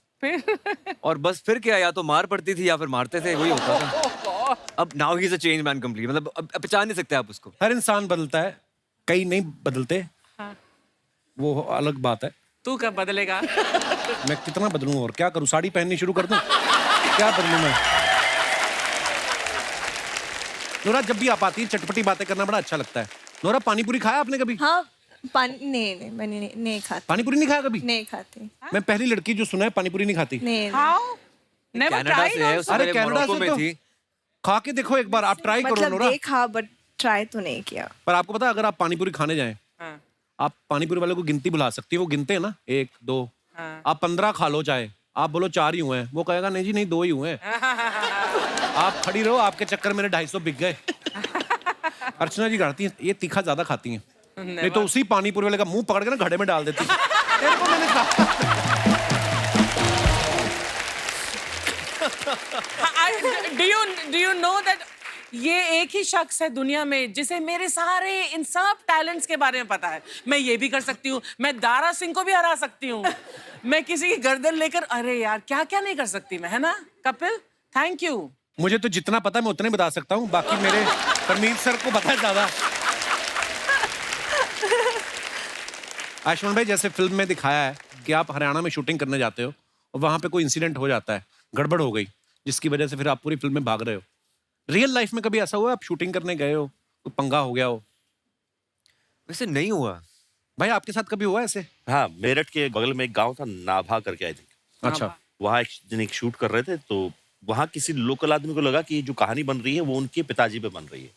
Speaker 3: और बस फिर क्या, या तो मार पड़ती थी या फिर मारते थे, वही होता था। अब now he is a change man complete, मतलब अब पहचान नहीं सकते आप उसको।
Speaker 1: हर इंसान बदलता है, कई नहीं बदलते।
Speaker 2: हाँ।
Speaker 1: वो अलग बात है।
Speaker 2: तू कब बदलेगा?
Speaker 1: मैं कितना बदलूं और क्या करूं? साड़ी पहननी शुरू कर दूं? क्या बदलूं मैं? नोरा, जब भी आप आती है चटपटी बातें करना बड़ा अच्छा लगता है। नोरा, पानी पूरी खाया आपने कभी?
Speaker 5: हाँ, पानी नहीं, मैंने नहीं खाती।
Speaker 1: पानी पूरी नहीं खाया कभी?
Speaker 5: नहीं खाती।
Speaker 1: मैं पहली लड़की जो सुना है पानी पूरी नहीं खाती।
Speaker 5: नहीं।
Speaker 2: How? Never
Speaker 3: कनाडा
Speaker 2: tried
Speaker 3: से है,
Speaker 2: also?
Speaker 3: उससे
Speaker 1: अरे
Speaker 3: पहले
Speaker 1: कनाडा
Speaker 3: मोरक्को
Speaker 1: से
Speaker 3: में
Speaker 1: तो
Speaker 3: थी।
Speaker 1: खा के देखो एक बार, आप ट्राई करो
Speaker 5: मतलब
Speaker 1: नोरा।
Speaker 5: देखा बट ट्राई तो नहीं किया।
Speaker 1: पर आपको पता है अगर आप पानी पूरी खाने जाएं,
Speaker 2: हाँ,
Speaker 1: आप पानी पूरी वाले को गिनती बुला सकती है। वो गिनते हैं ना, 1 2,
Speaker 2: हाँ।
Speaker 1: आप 15 खा लो चाहे, आप बोलो 4 ही हुए हैं, वो कहेगा नहीं जी नहीं 2 ही हुए हैं। आप खड़ी रहो, आपके चक्कर मेरे 250 बिक गए। अर्चना जी गाती हैं, ये तीखा ज्यादा खाती हैं, नहीं तो उसी पानी पूरी वाले का मुंह पकड़ के ना घड़े में डाल देती। तेरे को मैंने कहा।
Speaker 2: Do you know that ये एक ही शख्स है दुनिया में जिसे मेरे सारे इन सब टैलेंट्स के बारे में पता है। मैं ये भी कर सकती हूँ, मैं दारा सिंह को भी हरा सकती हूँ, मैं किसी की गर्दन लेकर, अरे यार क्या क्या नहीं कर सकती मैं, है ना कपिल? Thank you.
Speaker 1: मुझे तो जितना पता है मैं उतने बता सकता हूँ, बाकी मेरे परमीत सर को पता है ज्यादा। आयुष्मान भाई, जैसे फिल्म में दिखाया है कि आप हरियाणा में शूटिंग करने जाते हो और वहां पे कोई इंसिडेंट हो जाता है, गड़बड़ हो गई, जिसकी वजह से फिर आप पूरी फिल्म में भाग रहे हो। रियल लाइफ में कभी ऐसा हुआ आप शूटिंग करने गए हो, कोई पंगा हो गया हो?
Speaker 3: वैसे नहीं हुआ।
Speaker 1: भाई आपके साथ कभी हुआ ऐसे?
Speaker 4: हाँ, मेरठ के बगल में एक गांव था, नाभा करके, आई थिंक।
Speaker 1: अच्छा।
Speaker 4: वहाँ एक दिन एक शूट कर रहे थे, तो वहाँ किसी लोकल आदमी को लगा कि जो कहानी बन रही है वो उनके पिताजी पे बन रही है।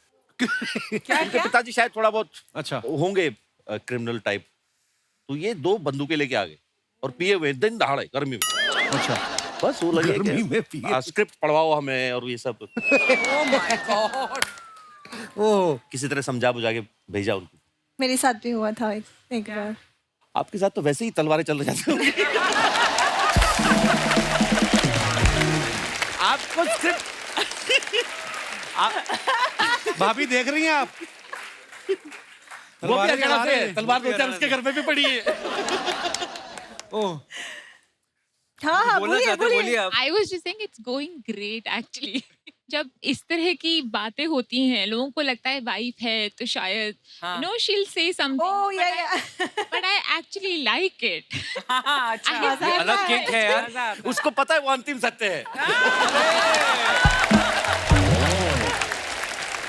Speaker 4: उनके पिताजी शायद थोड़ा बहुत
Speaker 1: अच्छा।
Speaker 4: होंगे क्रिमिनल टाइप। तो ये 2 बंदूकें लेके आ गए और पिए हुए दिन दहाड़े गर्मी में।
Speaker 1: अच्छा।
Speaker 4: बस वो लगे
Speaker 1: गर्मी में पिए।
Speaker 4: स्क्रिप्ट पढ़वाओ हमें और ये सब।
Speaker 2: Oh my God.
Speaker 1: ओह,
Speaker 4: किसी तरह समझा बुझा के भेजा उनको।
Speaker 5: मेरे साथ भी हुआ था एक बार।
Speaker 4: आपके साथ तो वैसे ही तलवारें चल रही जाती।
Speaker 1: आपको स्क्रिप्ट भाभी देख रही हैं आप?
Speaker 4: वो भी
Speaker 1: तलवारें
Speaker 4: अकेला
Speaker 1: चला
Speaker 4: से
Speaker 1: रहे हैं।
Speaker 4: तलवार 2-4 उसके घर में भी पड़ी है।
Speaker 1: ओह,
Speaker 5: हाँ हाँ,
Speaker 3: बोलना चाहते हो, बोलिए आप।
Speaker 8: I was just saying it's going great actually. जब इस तरह की बातें होती हैं, लोगों को लगता है वाइफ है तो शायद
Speaker 2: हाँ।
Speaker 8: No she will say
Speaker 5: oh
Speaker 8: something,
Speaker 5: या
Speaker 8: but I actually like it.
Speaker 2: हाँ, अच्छा।
Speaker 3: ये अलग किंग है यार।
Speaker 2: मजा आता है।
Speaker 4: उसको पता है वो अंतिम सत्य है।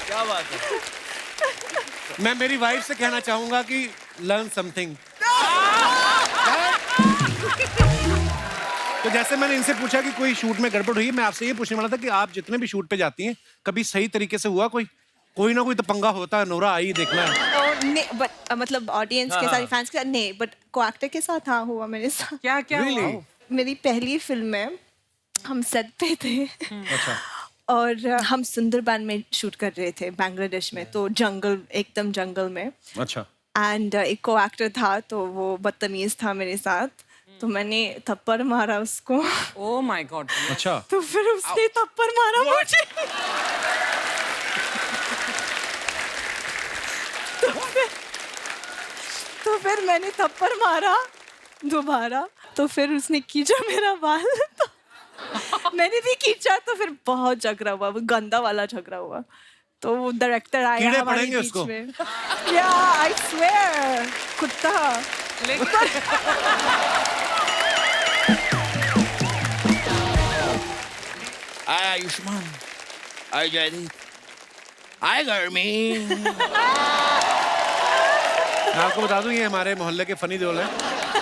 Speaker 3: क्या बात है।
Speaker 1: मैं मेरी वाइफ से कहना चाहूंगा कि लर्न समथिंग। तो जैसे मैंने इनसे पूछा कि कोई शूट में गड़बड़ हुई है, मैं आपसे ये पूछने वाला था कि आप जितने भी शूट पे जाती हैं कभी सही तरीके से हुआ कोई ना कोई तो पंगा होता है? नोरा आई देखना है।
Speaker 5: और नहीं, बट मतलब ऑडियंस के साथ, फैंस के साथ नहीं, बट को एक्टर के साथ हाँ हुआ मेरे साथ।
Speaker 2: क्या क्या हुआ?
Speaker 5: मेरी पहली फिल्म में हम सेट पे थे
Speaker 1: अच्छा।
Speaker 5: और हम सुंदरबन में शूट कर रहे थे बांग्लादेश में, तो जंगल, एकदम जंगल में।
Speaker 1: अच्छा।
Speaker 5: एंड एक को एक्टर था तो वो बदतमीज था मेरे साथ, तो मैंने थप्पड़ मारा उसको।
Speaker 2: Oh my God.
Speaker 1: अच्छा।
Speaker 5: तो फिर उसने थप्पड़ मारा मुझे। तो फिर मैंने थप्पड़ मारा दोबारा, तो फिर उसने खींचा मेरा बाल, तो मैंने भी खींचा, तो फिर बहुत झगड़ा हुआ, वो गंदा वाला झगड़ा हुआ। तो वो डायरेक्टर आया
Speaker 1: कीड़े
Speaker 5: हमारे
Speaker 1: पड़ेंगे
Speaker 5: बीच
Speaker 1: उसको।
Speaker 5: में। या आई स्वेयर कुत्ता।
Speaker 9: हाय आयुष्मान, हाय जयदीप, हाय गर्मी।
Speaker 1: मैं आपको बता दूं ये हमारे मोहल्ले के फनी देओल हैं।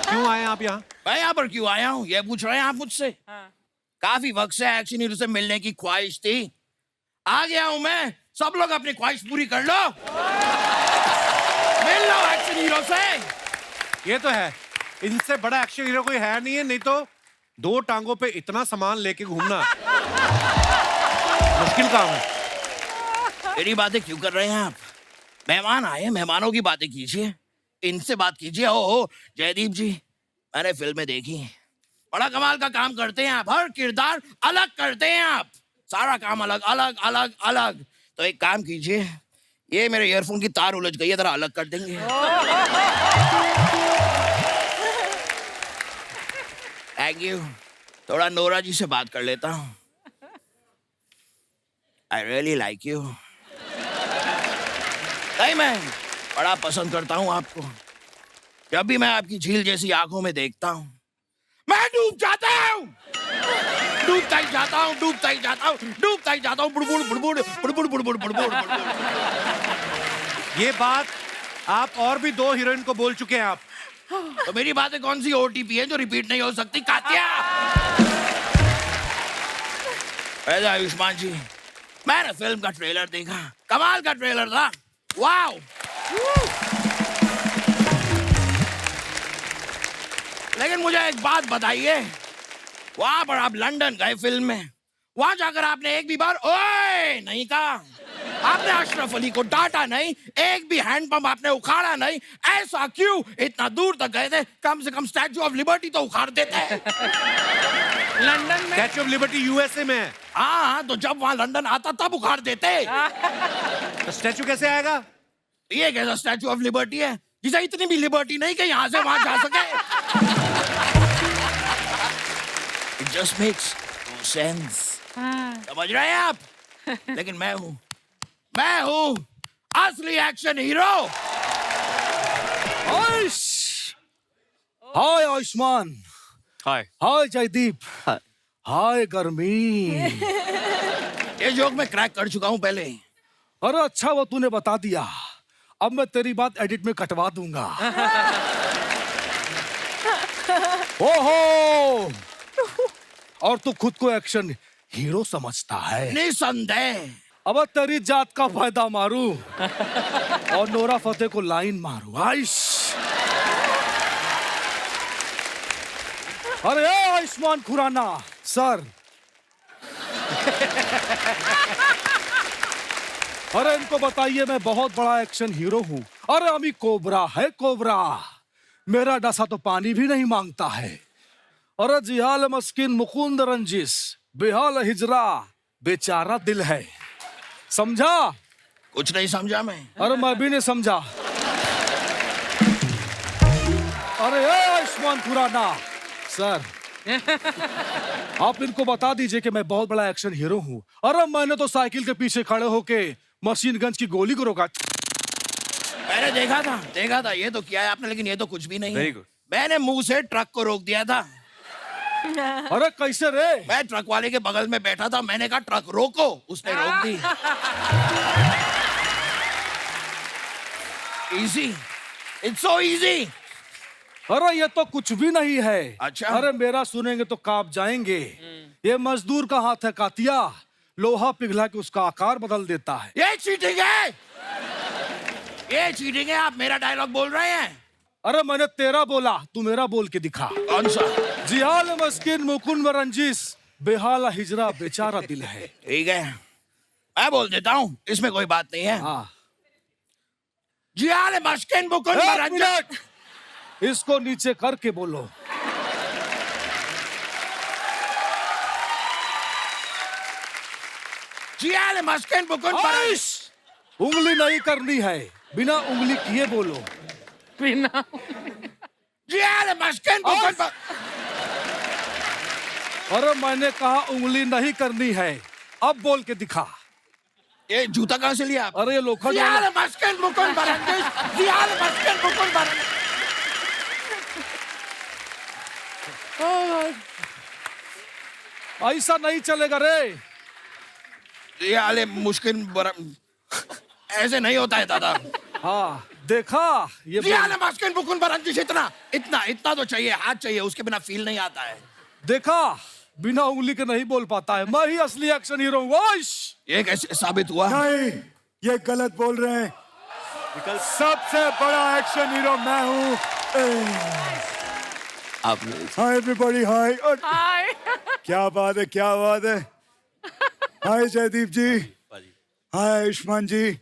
Speaker 1: क्यों आए आप यहाँ?
Speaker 9: मैं यहाँ पर क्यों आया हूँ ये पूछ रहे हैं आप मुझसे? काफी वक्त से एक्शन हीरो से मिलने की ख्वाहिश थी, आ गया हूँ मैं। सब लोग अपनी ख्वाहिश पूरी कर लो, मिल लो एक्शन हीरो से।
Speaker 1: ये तो है, इनसे बड़ा एक्शन हीरो कोई है नहीं है, नहीं तो 2 टांगों पे इतना सामान लेके घूमना मुश्किल काम है।
Speaker 9: मेरी बातें क्यों कर रहे हैं आप? मेहमान आए, मेहमानों की बातें कीजिए, इनसे बात कीजिए। ओ जयदीप जी, मैंने फिल्में देखी, बड़ा कमाल का काम करते हैं आप, हर किरदार अलग करते हैं आप, सारा काम अलग अलग अलग अलग। तो एक काम कीजिए, ये मेरे ईयरफोन की तार उलझ गई है, जरा अलग कर देंगे? Thank you. थोड़ा नोरा जी से बात कर लेता हूँ। I really like you. नहीं, मैं बड़ा पसंद करता हूँ आपको। जब भी मैं आपकी झील जैसी आंखों में देखता हूँ, मैं डूब जाता हूँ, डूबता ही जाता हूँ, डूबता ही जाता हूँ, डूबता ही जाता हूँ। बुड़बुड़ बुड़बुड़ बुड़बुड़ बुड़बुड़ बुड़बुड़।
Speaker 1: ये बात आप और भी 2 हीरोइन को बोल चुके हैं आप।
Speaker 9: तो मेरी बातें कौन सी ओटीपी है जो रिपीट नहीं हो सकती? कात्या। ऐसा आयुष्मान जी, मैंने फिल्म का ट्रेलर देखा, कमाल का ट्रेलर था, वाओ। लेकिन मुझे एक बात बताइए, वहां पर आप लंदन गए फिल्म में, वहां जाकर आपने एक भी बार ओए नहीं कहा, आपने अशरफ अली को डांटा नहीं, एक भी हैंडपंप आपने उखाड़ा नहीं। ऐसा क्यों? इतना दूर तक गए थे, कम से कम स्टैचू ऑफ लिबर्टी तो उखाड़ देते हैं।
Speaker 2: लंदन में
Speaker 1: स्टैच्यू ऑफ लिबर्टी यूएसए में है।
Speaker 9: हाँ, तो जब वहां लंदन आता तब उखाड़ देते।
Speaker 1: तो स्टैच्यू कैसे आएगा?
Speaker 9: ये कैसा स्टैचू ऑफ लिबर्टी है जिसे इतनी भी लिबर्टी नहीं कि यहाँ से वहां जा सके? It just makes no sense। समझ रहे हैं आप? लेकिन मैं हूँ असली एक्शन हीरो।
Speaker 10: हाय आयुष्मान,
Speaker 3: हाय।
Speaker 10: हाय जयदीप, हाय गर्मी।
Speaker 9: ये जोक मैं क्रैक कर चुका हूँ पहले।
Speaker 10: अरे अच्छा वो तूने बता दिया, अब मैं तेरी बात एडिट में कटवा दूंगा। ओहो, और तू खुद को एक्शन हीरो समझता है?
Speaker 9: निसंदेह।
Speaker 10: अब तेरी जात का फायदा मारूं और नोरा फतेह को लाइन मारूं। आइश, अरे आयुष्मान खुराना सर। अरे इनको बताइए मैं बहुत बड़ा एक्शन हीरो हूँ। अरे अमी कोबरा है, कोबरा मेरा डसा तो पानी भी नहीं मांगता है। अरे जिहाल मस्किन मुकुंद रंजिस, बेहाल हिजरा बेचारा दिल है। समझा?
Speaker 9: कुछ नहीं समझा मैं।
Speaker 10: अरे मैं भी नहीं समझा। अरे आयुष्मान खुराना सर, आप इनको बता दीजिए कि मैं बहुत बड़ा एक्शन हीरो हूँ। अरे मैंने तो साइकिल के पीछे खड़े होके मशीन गन्स की गोली को रोका।
Speaker 9: मैंने देखा था, ये तो किया है आपने, लेकिन ये तो कुछ भी नहीं है।
Speaker 3: Very good।
Speaker 9: मैंने मुंह से ट्रक को रोक दिया था।
Speaker 10: अरे कैसे रे?
Speaker 9: मैं ट्रक वाले के बगल में बैठा था, मैंने कहा ट्रक रोको, उसने रोक दी। Easy, it's so easy.
Speaker 10: अरे ये तो कुछ भी नहीं है।
Speaker 9: अच्छा?
Speaker 10: अरे मेरा सुनेंगे तो कांप जाएंगे। ये मजदूर का हाथ है कातिया, लोहा पिघला के उसका आकार बदल देता है।
Speaker 9: ये चीटिंग है, ये चीटिंग है। आप मेरा डायलॉग बोल रहे हैं।
Speaker 10: अरे मैंने तेरा बोला, तू मेरा बोल के दिखा।
Speaker 9: कौन सा?
Speaker 10: जिहाल मस्किन मुकुंद रंजिस, बेहाला हिजरा बेचारा दिल है।
Speaker 9: ठीक है, मैं बोल देता हूँ, इसमें कोई बात नहीं है।
Speaker 10: हाँ,
Speaker 9: जिहाल मस्किन मुकुंद
Speaker 10: एक
Speaker 9: रंजिस।
Speaker 10: मिनट, इसको नीचे करके बोलो।
Speaker 9: जिहाल मस्किन मुकुंद रंजिस।
Speaker 10: उंगली नहीं करनी है, बिना उंगली किए बोलो।
Speaker 2: बिना
Speaker 9: जिहाल मस्किन मुकुंद।
Speaker 10: अरे मैंने कहा उंगली नहीं करनी है, अब बोल के दिखा।
Speaker 9: ये जूता कहाँ से लिया आप?
Speaker 10: अरे ये लोखंड
Speaker 9: Ziyalı
Speaker 10: वाला-
Speaker 9: Başkan Mukun Barangiz. Ziyalı Başkan Mukun Barangiz.
Speaker 10: ऐसा नहीं चलेगा रे।
Speaker 9: Ziyalı मुश्किल ऐसे नहीं होता है दादा।
Speaker 10: हाँ देखा ये
Speaker 9: Ziyalı Başkan Mukun Barangiz इतना इतना इतना तो चाहिए, हाथ चाहिए, उसके बिना फील नहीं आता है।
Speaker 10: देखा बिना उंगली के नहीं बोल पाता है। मैं ही असली एक्शन हीरो हूँ। ओश!
Speaker 9: ये कैसे साबित हुआ?
Speaker 11: नहीं, ये गलत बोल रहे हैं। सबसे बड़ा एक्शन हीरो मैं हूँ। हाय एवरीबॉडी, हाय।
Speaker 2: हाय
Speaker 11: क्या बात है, क्या बात है। हाय जयदीप जी, हाय आयुष्मान जी,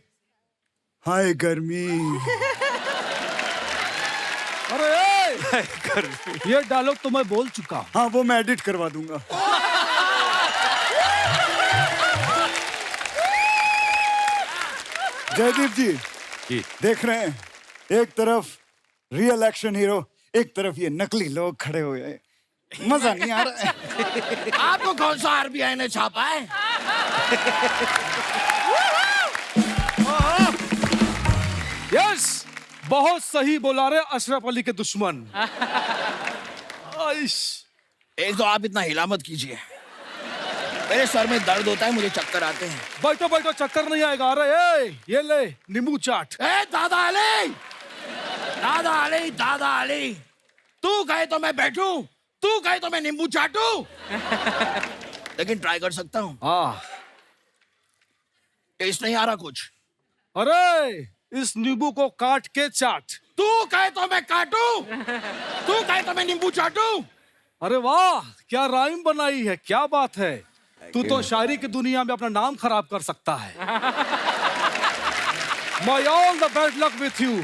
Speaker 11: हाय गर्मी।
Speaker 10: अरे ये डायलॉग तो मैं बोल चुका हूँ।
Speaker 11: हाँ वो मैं एडिट करवा दूंगा। जयदीप जी देख रहे हैं, एक तरफ रियल एक्शन हीरो, एक तरफ ये नकली लोग खड़े हुए हैं। मजा नहीं आ रहा है।
Speaker 9: आपको कौन सा आरबीआई ने छापा है?
Speaker 10: यस, बहुत सही बोला रे अशरफ अली के दुश्मन। आइश।
Speaker 9: एक तो आप इतना हिला मत कीजिए, मेरे सर में दर्द होता है, मुझे चक्कर आते हैं।
Speaker 10: बैठो बैठो, चक्कर नहीं आएगा। अरे ये ले नींबू चाट।
Speaker 9: दादा अली, दादा अली, दादा अली, तू कहे तो मैं बैठूं, तू कहे तो मैं नींबू चाटूं। लेकिन ट्राई कर सकता हूँ।
Speaker 10: हाँ
Speaker 9: टेस्ट नहीं आ रहा कुछ।
Speaker 10: अरे इस नींबू को काट के चाट।
Speaker 9: तू कहे तो मैं काटूं, तू कहे तो मैं नींबू चाटूं।
Speaker 10: अरे वाह, क्या राइम बनाई है, क्या बात है। तू तो शायरी की दुनिया में अपना नाम खराब कर सकता है। My all the bad luck with you।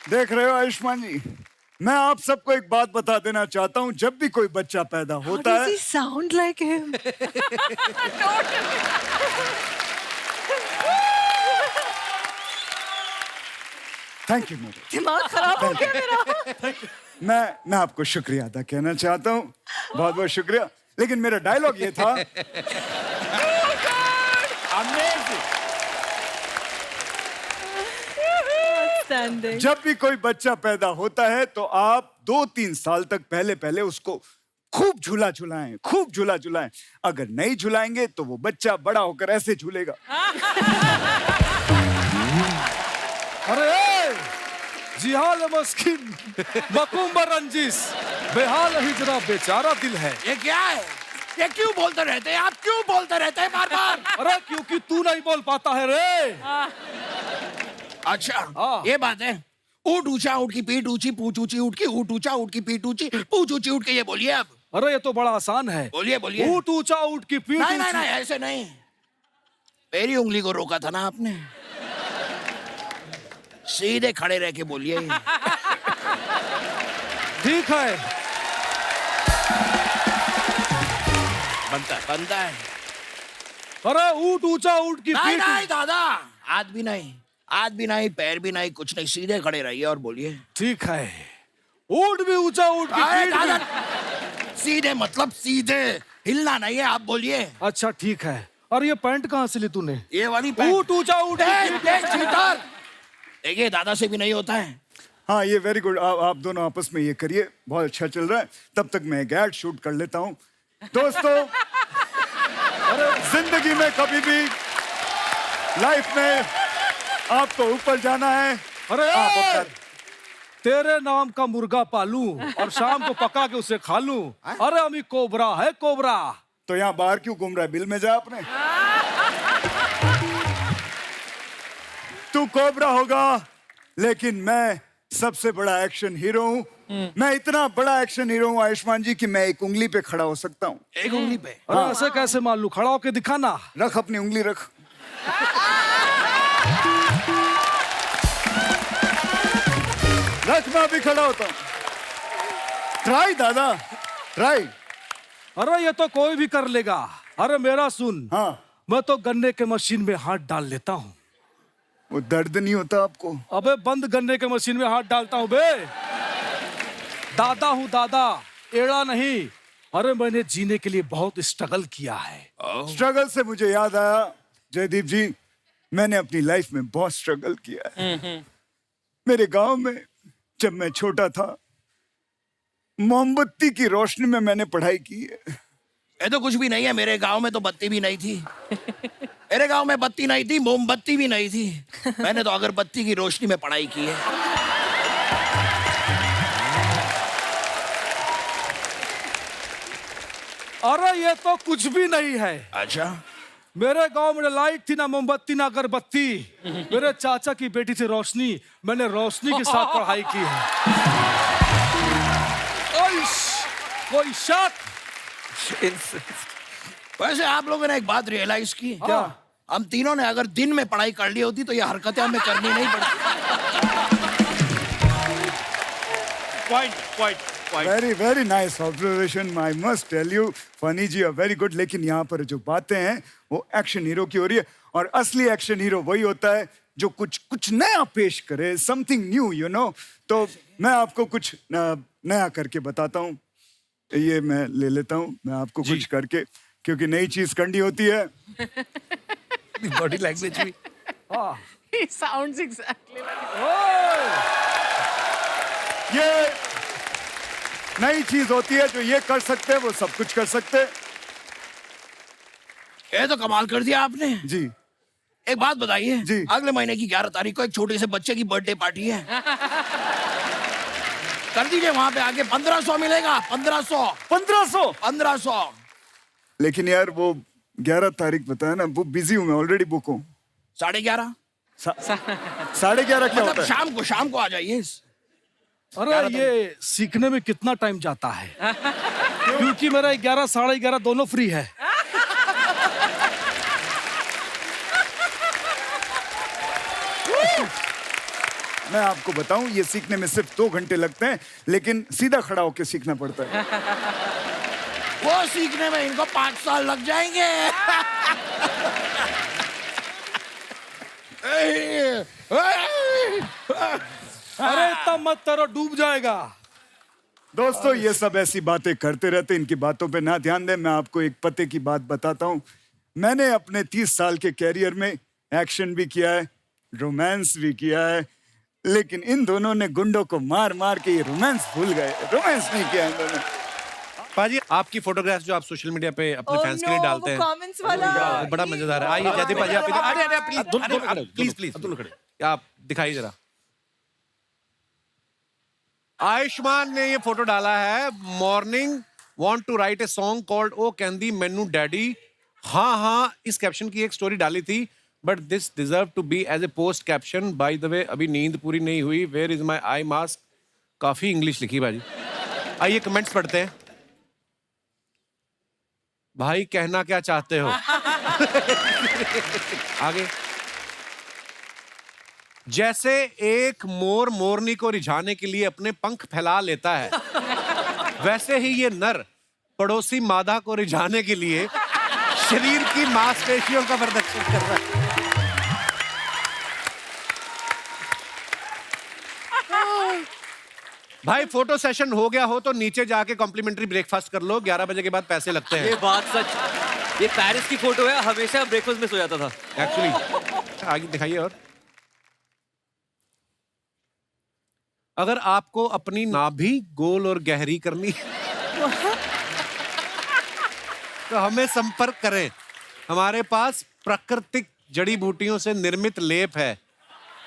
Speaker 11: देख रहे हो आयुष्मान जी, मैं आप सबको एक बात बता देना चाहता हूँ। जब भी कोई बच्चा पैदा होता है,
Speaker 5: sound like him.
Speaker 11: Thank you मेरे,
Speaker 5: दिमाग खराब हो गया मेरा।
Speaker 11: मैं आपको शुक्रिया अदा कहना चाहता हूँ, बहुत बहुत शुक्रिया। लेकिन मेरा डायलॉग ये था। जब भी कोई बच्चा पैदा होता है तो आप 2-3 साल तक पहले उसको खूब झूला झुलाएं, खूब झूला झुलाएं। अगर नहीं झुलाएंगे तो वो बच्चा बड़ा होकर ऐसे झूलेगा।
Speaker 10: अरे जिहाल मस्किन मकुम्बर रंजिस, बेहाल हिजरा बेचारा दिल है।
Speaker 9: ये क्या है? ये क्यों बोलते रहते हैं आप? क्यों बोलते रहते हैं बार बार?
Speaker 10: अरे क्योंकि तू नहीं बोल पाता है रे।
Speaker 9: अच्छा ये बात है। ऊट ऊंचा ऊट की पीठ ऊंची, पूछ ऊंची ऊट की, ऊट ऊंचा ऊट की पीठ ऊंची, पूछ ऊंची ऊट के, ये बोलिए अब।
Speaker 10: अरे ये तो बड़ा आसान है।
Speaker 9: बोलिए बोलिए।
Speaker 10: ऊट ऊंचा ऊट की पीठ
Speaker 9: नहीं नहीं
Speaker 10: ऊंची।
Speaker 9: नहीं, ऐसे नहीं। मेरी उंगली को रोका था ना आपने। सीधे खड़े रह के बोलिए।
Speaker 10: ठीक है,
Speaker 9: बनता है।
Speaker 10: अरे ऊट ऊंचा ऊट की
Speaker 9: नहीं
Speaker 10: पीठ।
Speaker 9: नहीं दादा, हाथ भी नहीं, हाथ भी नहीं, पैर भी नहीं, कुछ नहीं, सीधे खड़े रहिए और बोलिए।
Speaker 10: ठीक है, ऊट भी ऊंचा ऊट की
Speaker 9: अरे
Speaker 10: पीठ
Speaker 9: दादा,
Speaker 10: भी।
Speaker 9: सीधे मतलब सीधे, हिलना नहीं है, आप बोलिए।
Speaker 10: अच्छा ठीक है। और ये पैंट कहाँ से ली तूने?
Speaker 9: ये वाली
Speaker 10: ऊट ऊंचा ऊट की पीठ।
Speaker 9: देखिए दादा से भी नहीं होता है।
Speaker 11: हाँ ये वेरी गुड। आप दोनों आपस में ये करिए, बहुत अच्छा चल रहा है। तब तक मैं एक एड शूट कर लेता हूँ। दोस्तों, जिंदगी में कभी भी लाइफ में आपको ऊपर जाना है।
Speaker 10: अरे
Speaker 11: आप अपना
Speaker 10: तेरे नाम का मुर्गा पालूं और शाम को पका के उसे खा लूं। अरे अमी कोबरा है, कोबरा।
Speaker 11: तो यहाँ बाहर क्यों घूम रहा है? बिल में जा अपने। तू कोबरा होगा, लेकिन मैं सबसे बड़ा एक्शन हीरो हूँ। मैं इतना बड़ा एक्शन हीरो हूँ आयुष्मान जी कि मैं एक उंगली पे खड़ा हो सकता हूँ।
Speaker 9: एक उंगली पे?
Speaker 10: अरे ऐसे कैसे मान लूं? खड़ा होके दिखाना।
Speaker 11: रख अपनी उंगली रख। रख, मैं अभी खड़ा होता हूँ। ट्राई दादा, ट्राई।
Speaker 10: अरे ये तो कोई भी कर लेगा। अरे मेरा सुन।
Speaker 11: हाँ
Speaker 10: मैं तो गन्ने के मशीन में हाथ डाल लेता हूँ।
Speaker 11: वो दर्द नहीं होता आपको?
Speaker 10: अबे बंद गन्ने के मशीन में हाथ डालता हूँ बे। दादा हूँ दादा, एड़ा नहीं। अरे मैंने जीने के लिए बहुत स्ट्रगल किया है।
Speaker 11: स्ट्रगल से मुझे याद आया, जयदीप जी, मैंने अपनी लाइफ में बहुत स्ट्रगल किया है। मेरे गांव में जब मैं छोटा था, मोमबत्ती की रोशनी में मैंने पढ़ाई की है।
Speaker 9: ये तो कुछ भी नहीं है, मेरे गांव में तो बत्ती भी नहीं थी। मेरे गांव में बत्ती नहीं थी, मोमबत्ती भी नहीं थी। मैंने तो अगरबत्ती की रोशनी में पढ़ाई की है।
Speaker 10: अरे ये तो कुछ भी नहीं है।
Speaker 9: अच्छा,
Speaker 10: मेरे गांव में लाइट थी, ना मोमबत्ती ना अगरबत्ती। मेरे चाचा की बेटी थी रोशनी, मैंने रोशनी के साथ पढ़ाई की है। कोई शक?
Speaker 9: वैसे आप लोगों ने एक बात रियलाइज की क्या? हम तीनों ने अगर दिन में पढ़ाई कर ली होती तो ये हरकतें हमें करनी नहीं पड़ती।
Speaker 1: Point.
Speaker 11: Very nice observation, I must tell you. Funny ji are very good. लेकिन यहाँ पर जो बातें हैं वो एक्शन हीरो की हो रही है, और असली एक्शन हीरो वही होता है जो कुछ नया पेश करे, समथिंग न्यू, यू नो। तो मैं आपको कुछ नया करके बताता हूँ। ये मैं ले लेता हूँ, मैं आपको कुछ करके, क्योंकि नई चीज करनी होती है।
Speaker 1: बॉडी लैंग्वेज भी।
Speaker 2: He sounds exactly like
Speaker 11: ये नई चीज होती है, जो ये कर सकते हैं वो सब कुछ कर सकते हैं।
Speaker 9: ये तो कमाल कर दिया आपने
Speaker 11: जी।
Speaker 9: एक बात बताइए
Speaker 11: जी।
Speaker 9: अगले महीने की 11 तारीख को एक छोटे से बच्चे की बर्थडे पार्टी है। कर दीजिए, वहां पे आगे 1500 मिलेगा। 1500।
Speaker 11: लेकिन यार वो 11 तारीख बताया ना, वो बिजी हूँ मैं, ऑलरेडी बुक हूँ।
Speaker 9: 11:30
Speaker 11: 11:30 क्या
Speaker 9: मतलब
Speaker 11: होता है?
Speaker 9: शाम को आ जाइए।
Speaker 10: अरे ये सीखने में कितना टाइम जाता है? क्योंकि मेरा 11 साढ़े 11 दोनों फ्री है।
Speaker 11: मैं आपको बताऊं, ये सीखने में सिर्फ 2 घंटे लगते हैं, लेकिन सीधा खड़ा होकर सीखना पड़ता है।
Speaker 9: वो सीखने में इनको 5 साल लग जाएंगे।
Speaker 10: अरे इतना मत करो, डूब जाएगा।
Speaker 11: दोस्तों, ये सब ऐसी बातें करते रहते, इनकी बातों पे ना ध्यान दें। मैं आपको एक पते की बात बताता हूँ। मैंने अपने 30 साल के कैरियर में एक्शन भी किया है, रोमांस भी किया है, लेकिन इन दोनों ने गुंडों को मार मार के ये रोमांस भूल गए। रोमांस नहीं किया इन दोनों।
Speaker 1: पाजी, आपकी फोटोग्राफ जो आप सोशल मीडिया पे अपने फैंस के लिए डालते हैं,
Speaker 5: कमेंट्स वाला
Speaker 1: वो बड़ा मजेदार है। आइए जयदीप पाजी, आप इधर। अरे प्लीज आप दिखाइए जरा। आयुष्मान ने ये फोटो डाला है। Morning want to write a song called ओ कैंदी मैनू डैडी। हाँ, इस कैप्शन की एक स्टोरी डाली थी, but this deserve to be as a post caption. By the way, अभी नींद पूरी नहीं हुई। Where is my eye mask? काफी इंग्लिश लिखी भाजी। आइए कमेंट्स पढ़ते हैं। भाई कहना क्या चाहते हो? आगे। जैसे एक मोर मोरनी को रिझाने के लिए अपने पंख फैला लेता है, वैसे ही ये नर पड़ोसी मादा को रिझाने के लिए शरीर की मांसपेशियों का प्रदर्शन कर रहा है। भाई फोटो सेशन हो गया हो तो नीचे जाके कॉम्प्लीमेंट्री ब्रेकफास्ट कर लो। 11 बजे के बाद पैसे लगते हैं।
Speaker 3: ये बात सच। ये पेरिस की फोटो है, हमेशा ब्रेकफास्ट में सो जाता था
Speaker 1: एक्चुअली। आगे दिखाइए। और अगर आपको अपनी नाभि गोल और गहरी करनी तो हमें संपर्क करें। हमारे पास प्राकृतिक जड़ी बूटियों से निर्मित लेप है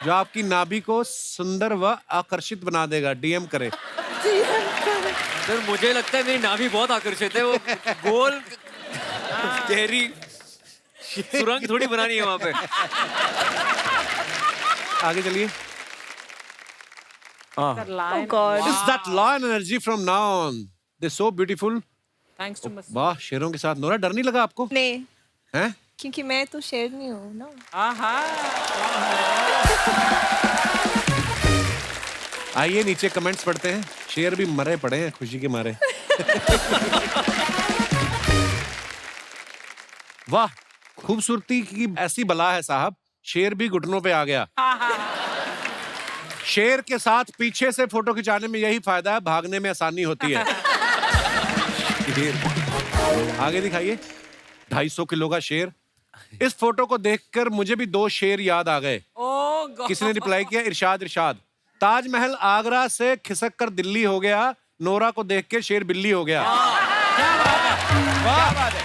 Speaker 1: जो आपकी नाभि को सुंदर व आकर्षित बना देगा। डीएम करें।
Speaker 3: सर मुझे लगता है मेरी नाभि बहुत आकर्षित है। वो गोल गहरी सुरंग थोड़ी बनानी है वहां पे।
Speaker 1: आगे चलिए।
Speaker 5: Oh God.
Speaker 1: Is that lion energy from now on? They're so beautiful.
Speaker 2: Thanks to Miss.
Speaker 1: वाह, शेरों के साथ। नोरा, डर नहीं लगा आपको?
Speaker 5: नहीं,
Speaker 1: हैं?
Speaker 5: क्योंकि मैं तो शेरनी हूँ ना।
Speaker 1: आइए नीचे कमेंट्स पढ़ते हैं। शेर भी मरे पड़े हैं खुशी के मारे। वाह, खूबसूरती की ऐसी बला है साहब, शेर भी घुटनों पे आ गया। शेर के साथ पीछे से फोटो खिंचाने में यही फायदा है, भागने में आसानी होती है। आगे दिखाइए। 250 किलो का शेर। इस फोटो को देखकर मुझे भी 2 शेर याद आ गए।
Speaker 2: ओ गॉड।
Speaker 1: किसी ने रिप्लाई किया, इरशाद इरशाद, ताजमहल आगरा से खिसक कर दिल्ली हो गया, नोरा को देख के शेर बिल्ली हो गया।
Speaker 3: क्या बात है, क्या बात है।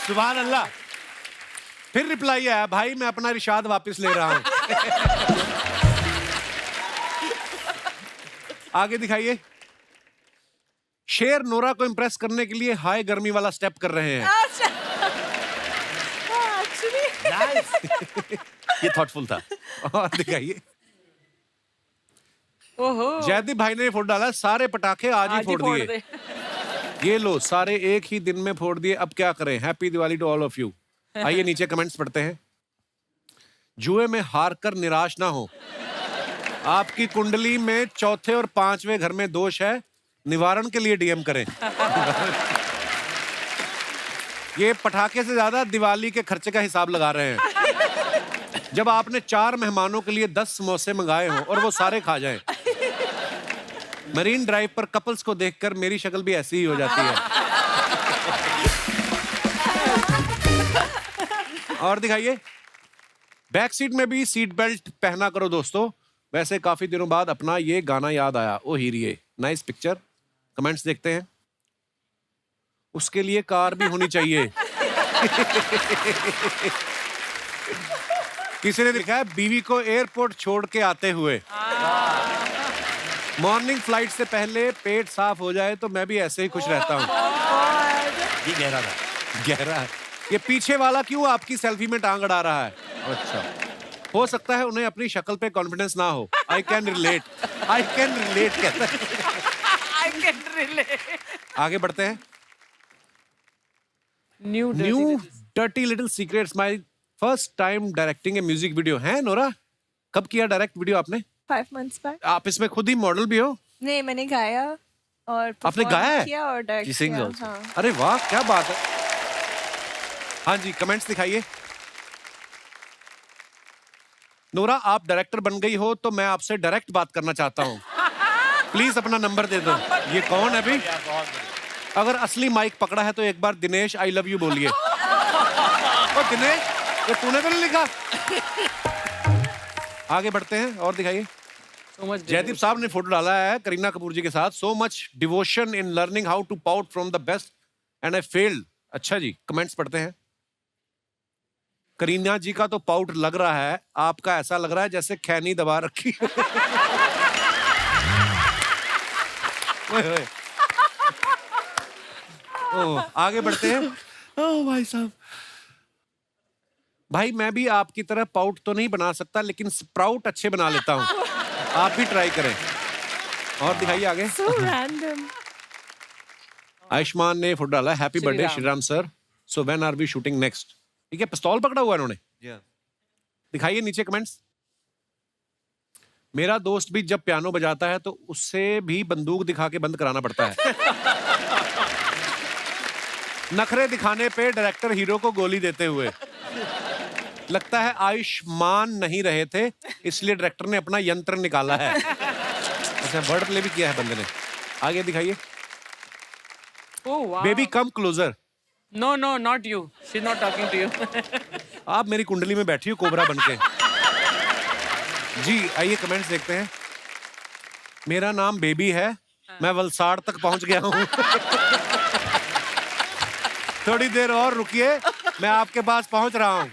Speaker 1: सुभान अल्लाह। फिर रिप्लाई आया, भाई मैं अपना इरशाद वापस ले रहा हूं। आगे दिखाइए। शेर नोरा को इंप्रेस करने के लिए हाई गर्मी वाला स्टेप कर रहे हैं।
Speaker 4: ये थॉटफुल था।
Speaker 1: और दिखाइए।
Speaker 2: ओहो।
Speaker 1: जयदीप भाई ने फोटो डाला, सारे पटाखे आज ही फोड़ दिए।
Speaker 2: दे।
Speaker 1: ये लो, सारे एक ही दिन में फोड़ दिए, अब क्या करें। Happy Diwali to all of you. आइए नीचे कमेंट्स पढ़ते हैं। जुए में हार कर निराश ना हो, आपकी कुंडली में चौथे और 5वें घर में दोष है, निवारण के लिए डीएम करें। ये पटाखे से ज्यादा दिवाली के खर्चे का हिसाब लगा रहे हैं। जब आपने 4 मेहमानों के लिए 10 समोसे मंगाए हों और वो सारे खा जाएं। मरीन ड्राइव पर कपल्स को देखकर मेरी शक्ल भी ऐसी ही हो जाती है। और दिखाइए। बैक सीट में भी सीट बेल्ट पहना करो दोस्तों। वैसे काफी दिनों बाद अपना ये गाना याद आया, ओ हीरिये। Nice picture. कमेंट्स देखते हैं। उसके लिए कार भी होनी चाहिए। किसी ने लिखा है, बीवी को एयरपोर्ट छोड़ के आते हुए। मॉर्निंग फ्लाइट से पहले पेट साफ हो जाए तो मैं भी ऐसे ही खुश रहता हूँ।
Speaker 4: ये गहरा था।
Speaker 1: गहरा है। ये पीछे वाला क्यों आपकी सेल्फी में टांग अड़ा रहा है? अच्छा, हो सकता है उन्हें अपनी शक्ल पे कॉन्फिडेंस ना हो। I can relate, I can relate कहता है।
Speaker 2: I can relate.
Speaker 1: आगे बढ़ते हैं।
Speaker 2: New
Speaker 1: dirty little secrets, my first time directing A music video. है नोरा, कब किया डायरेक्ट वीडियो आपने?
Speaker 5: 5 months back।
Speaker 1: आप इसमें खुद ही मॉडल भी हो?
Speaker 5: नहीं, मैंने गाया और
Speaker 1: आपने
Speaker 5: perform
Speaker 1: गाया है?
Speaker 5: किया और डायरेक्ट
Speaker 3: She sings
Speaker 5: किया।
Speaker 3: also।
Speaker 5: हाँ।
Speaker 1: अरे वाह, क्या बात है। हाँ जी, कमेंट्स दिखाइए। नोरा, आप डायरेक्टर बन गई हो तो मैं आपसे डायरेक्ट बात करना चाहता हूँ। प्लीज अपना नंबर दे दो। ये कौन है भाई? अगर असली माइक पकड़ा है तो एक बार दिनेश आई लव यू बोलिए। ओ दिनेश, ये तूने तो नहीं लिखा? आगे बढ़ते हैं और दिखाइए। जयदीप साहब ने फोटो डाला है करीना कपूर जी के साथ। So much devotion in learning how to pout from the best and I failed. अच्छा जी, कमेंट्स पढ़ते हैं। करीना जी का तो पाउट लग रहा है, आपका ऐसा लग रहा है जैसे खैनी दबा रखी। ओए ओए। ओह, आगे बढ़ते हैं। ओह भाई साहब, भाई मैं भी आपकी तरह पाउट तो नहीं बना सकता, लेकिन स्प्राउट अच्छे बना लेता हूँ। आप भी ट्राई करें। और दिखाइए आगे।
Speaker 5: So random।
Speaker 1: आयुष्मान ने फोटो डाला, happy birthday
Speaker 2: Shriram.
Speaker 1: Shriram sir, so when are we shooting next. ठीक है, पिस्तौल पकड़ा हुआ है इन्होंने। दिखाइए नीचे कमेंट्स। मेरा दोस्त भी जब पियानो बजाता है तो उससे भी बंदूक दिखा के बंद कराना पड़ता है। नखरे दिखाने पे डायरेक्टर हीरो को गोली देते हुए। लगता है आयुष्मान नहीं रहे थे, इसलिए डायरेक्टर ने अपना यंत्र निकाला है। अच्छा, वर्ड प्ले भी किया है बंदे ने। आगे दिखाइए।
Speaker 2: ओह वाह।
Speaker 1: Baby come closer.
Speaker 2: No no, not you. She is not talking to you.
Speaker 1: आप मेरी कुंडली में बैठी हो कोबरा बनके। जी, आइए कमेंट्स देखते हैं। मेरा नाम बेबी है, मैं वलसाड़ तक पहुंच गया हूं। थोड़ी देर और रुकिए, मैं आपके पास पहुंच रहा हूं।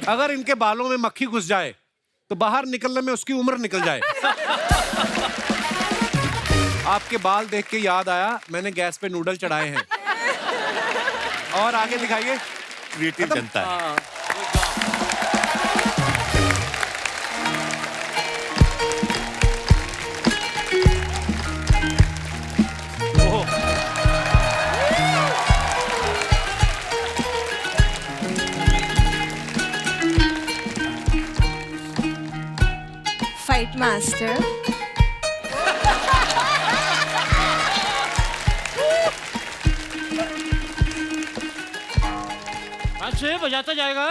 Speaker 1: अगर इनके बालों में मक्खी घुस जाए तो बाहर निकलने में उसकी उम्र निकल जाए। आपके बाल देख के याद आया, मैंने गैस पे नूडल चढ़ाए हैं। और आगे दिखाइए।
Speaker 4: क्रिएटिव जनता है।
Speaker 5: Fight master।
Speaker 3: अच्छे बजाता जाएगा।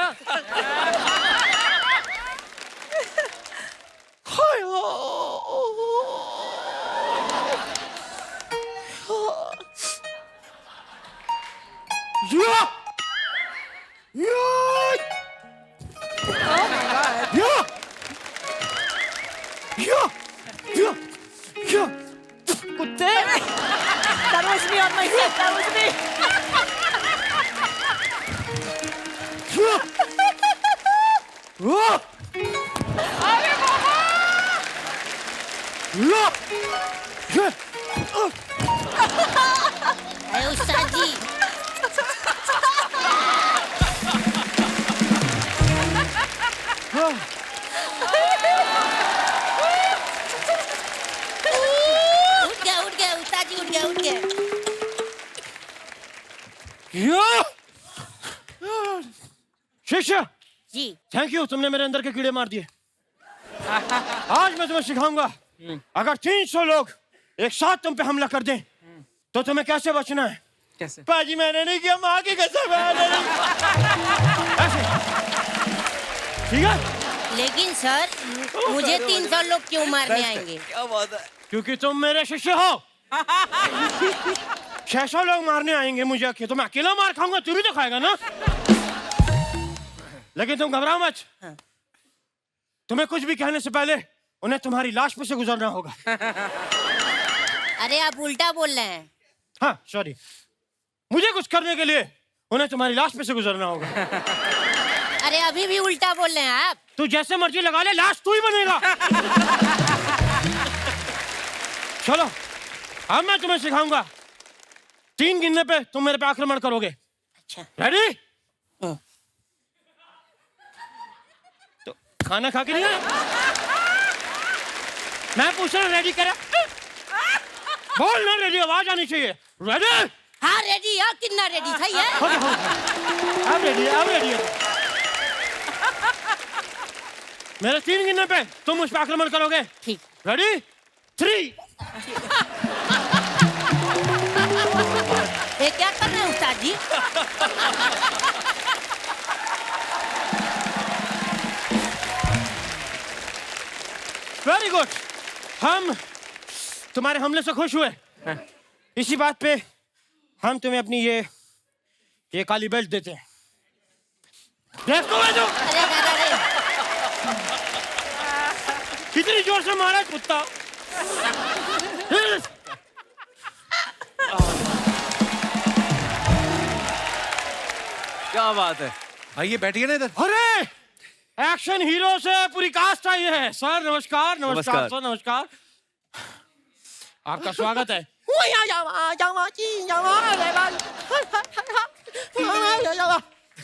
Speaker 5: कुत्ते that was me on my set, that was me.
Speaker 12: अरे उस्ताद जी उठ गया उस्ताद जी उठ गया
Speaker 3: शिष्य
Speaker 12: जी
Speaker 3: थैंक यू, तुमने मेरे अंदर के कीड़े मार दिए। आज मैं तुम्हें सिखाऊंगा, अगर 300 लोग एक साथ तुम पे हमला कर दें तो तुम्हें कैसे बचना है।
Speaker 2: कैसे?
Speaker 3: पाजी मैंने नहीं किया, माँ की कसम मैंने नहीं किया। ऐसे ठीक है?
Speaker 12: लेकिन सर मुझे 300 लोग क्यों मारने आएंगे?
Speaker 3: क्या बात है? क्योंकि तुम मेरे शिष्य हो। 600 लोग मारने आएंगे मुझे अकेले, तो मैं अकेला मार खाऊंगा, तू भी तो खाएगा ना। लेकिन तुम घबराओ मत, तुम्हें कुछ भी कहने से पहले उन्हें तुम्हारी लाश पे से गुजरना होगा।
Speaker 12: अरे आप उल्टा बोल रहे हैं।
Speaker 3: हाँ सॉरी, मुझे कुछ करने के लिए उन्हें तुम्हारी लाश पे से गुजरना होगा।
Speaker 12: अरे अभी भी उल्टा बोल रहे हैं आप।
Speaker 3: तू जैसे मर्जी लगा ले, लाश तू ही बनेगा। चलो अब मैं तुम्हें सिखाऊंगा, 3 गिनने पे तुम मेरे पे आक्रमण करोगे।
Speaker 12: अच्छा
Speaker 3: रेडी? तो खाना खा के नहीं आया? मैं पूछ रहा रेडी करा? बोल ना रेडी, आवाज आनी चाहिए। रेडी?
Speaker 12: हाँ रेडी है, कितना रेडी सही है?
Speaker 3: अब रेडी है, अब रेडी है। मेरे 3 गिनने पे तुम मुझ पे आक्रमण करोगे।
Speaker 12: ठीक।
Speaker 3: रेडी? 3।
Speaker 12: ये क्या कर रहे हैं उस्ताद जी?
Speaker 3: वेरी गुड, हम तुम्हारे हमले से खुश हुए। इसी बात पे हम तुम्हें अपनी ये काली बेल्ट देते हैं। देखो जो
Speaker 12: अरे दादा रे,
Speaker 3: कितनी जोर से मारा कुत्ता।
Speaker 1: क्या बात है, आइए बैठिए ना इधर।
Speaker 3: अरे एक्शन हीरो से पूरी कास्ट आई है। सर नमस्कार। नमस्कार सर, नमस्कार, आपका स्वागत है।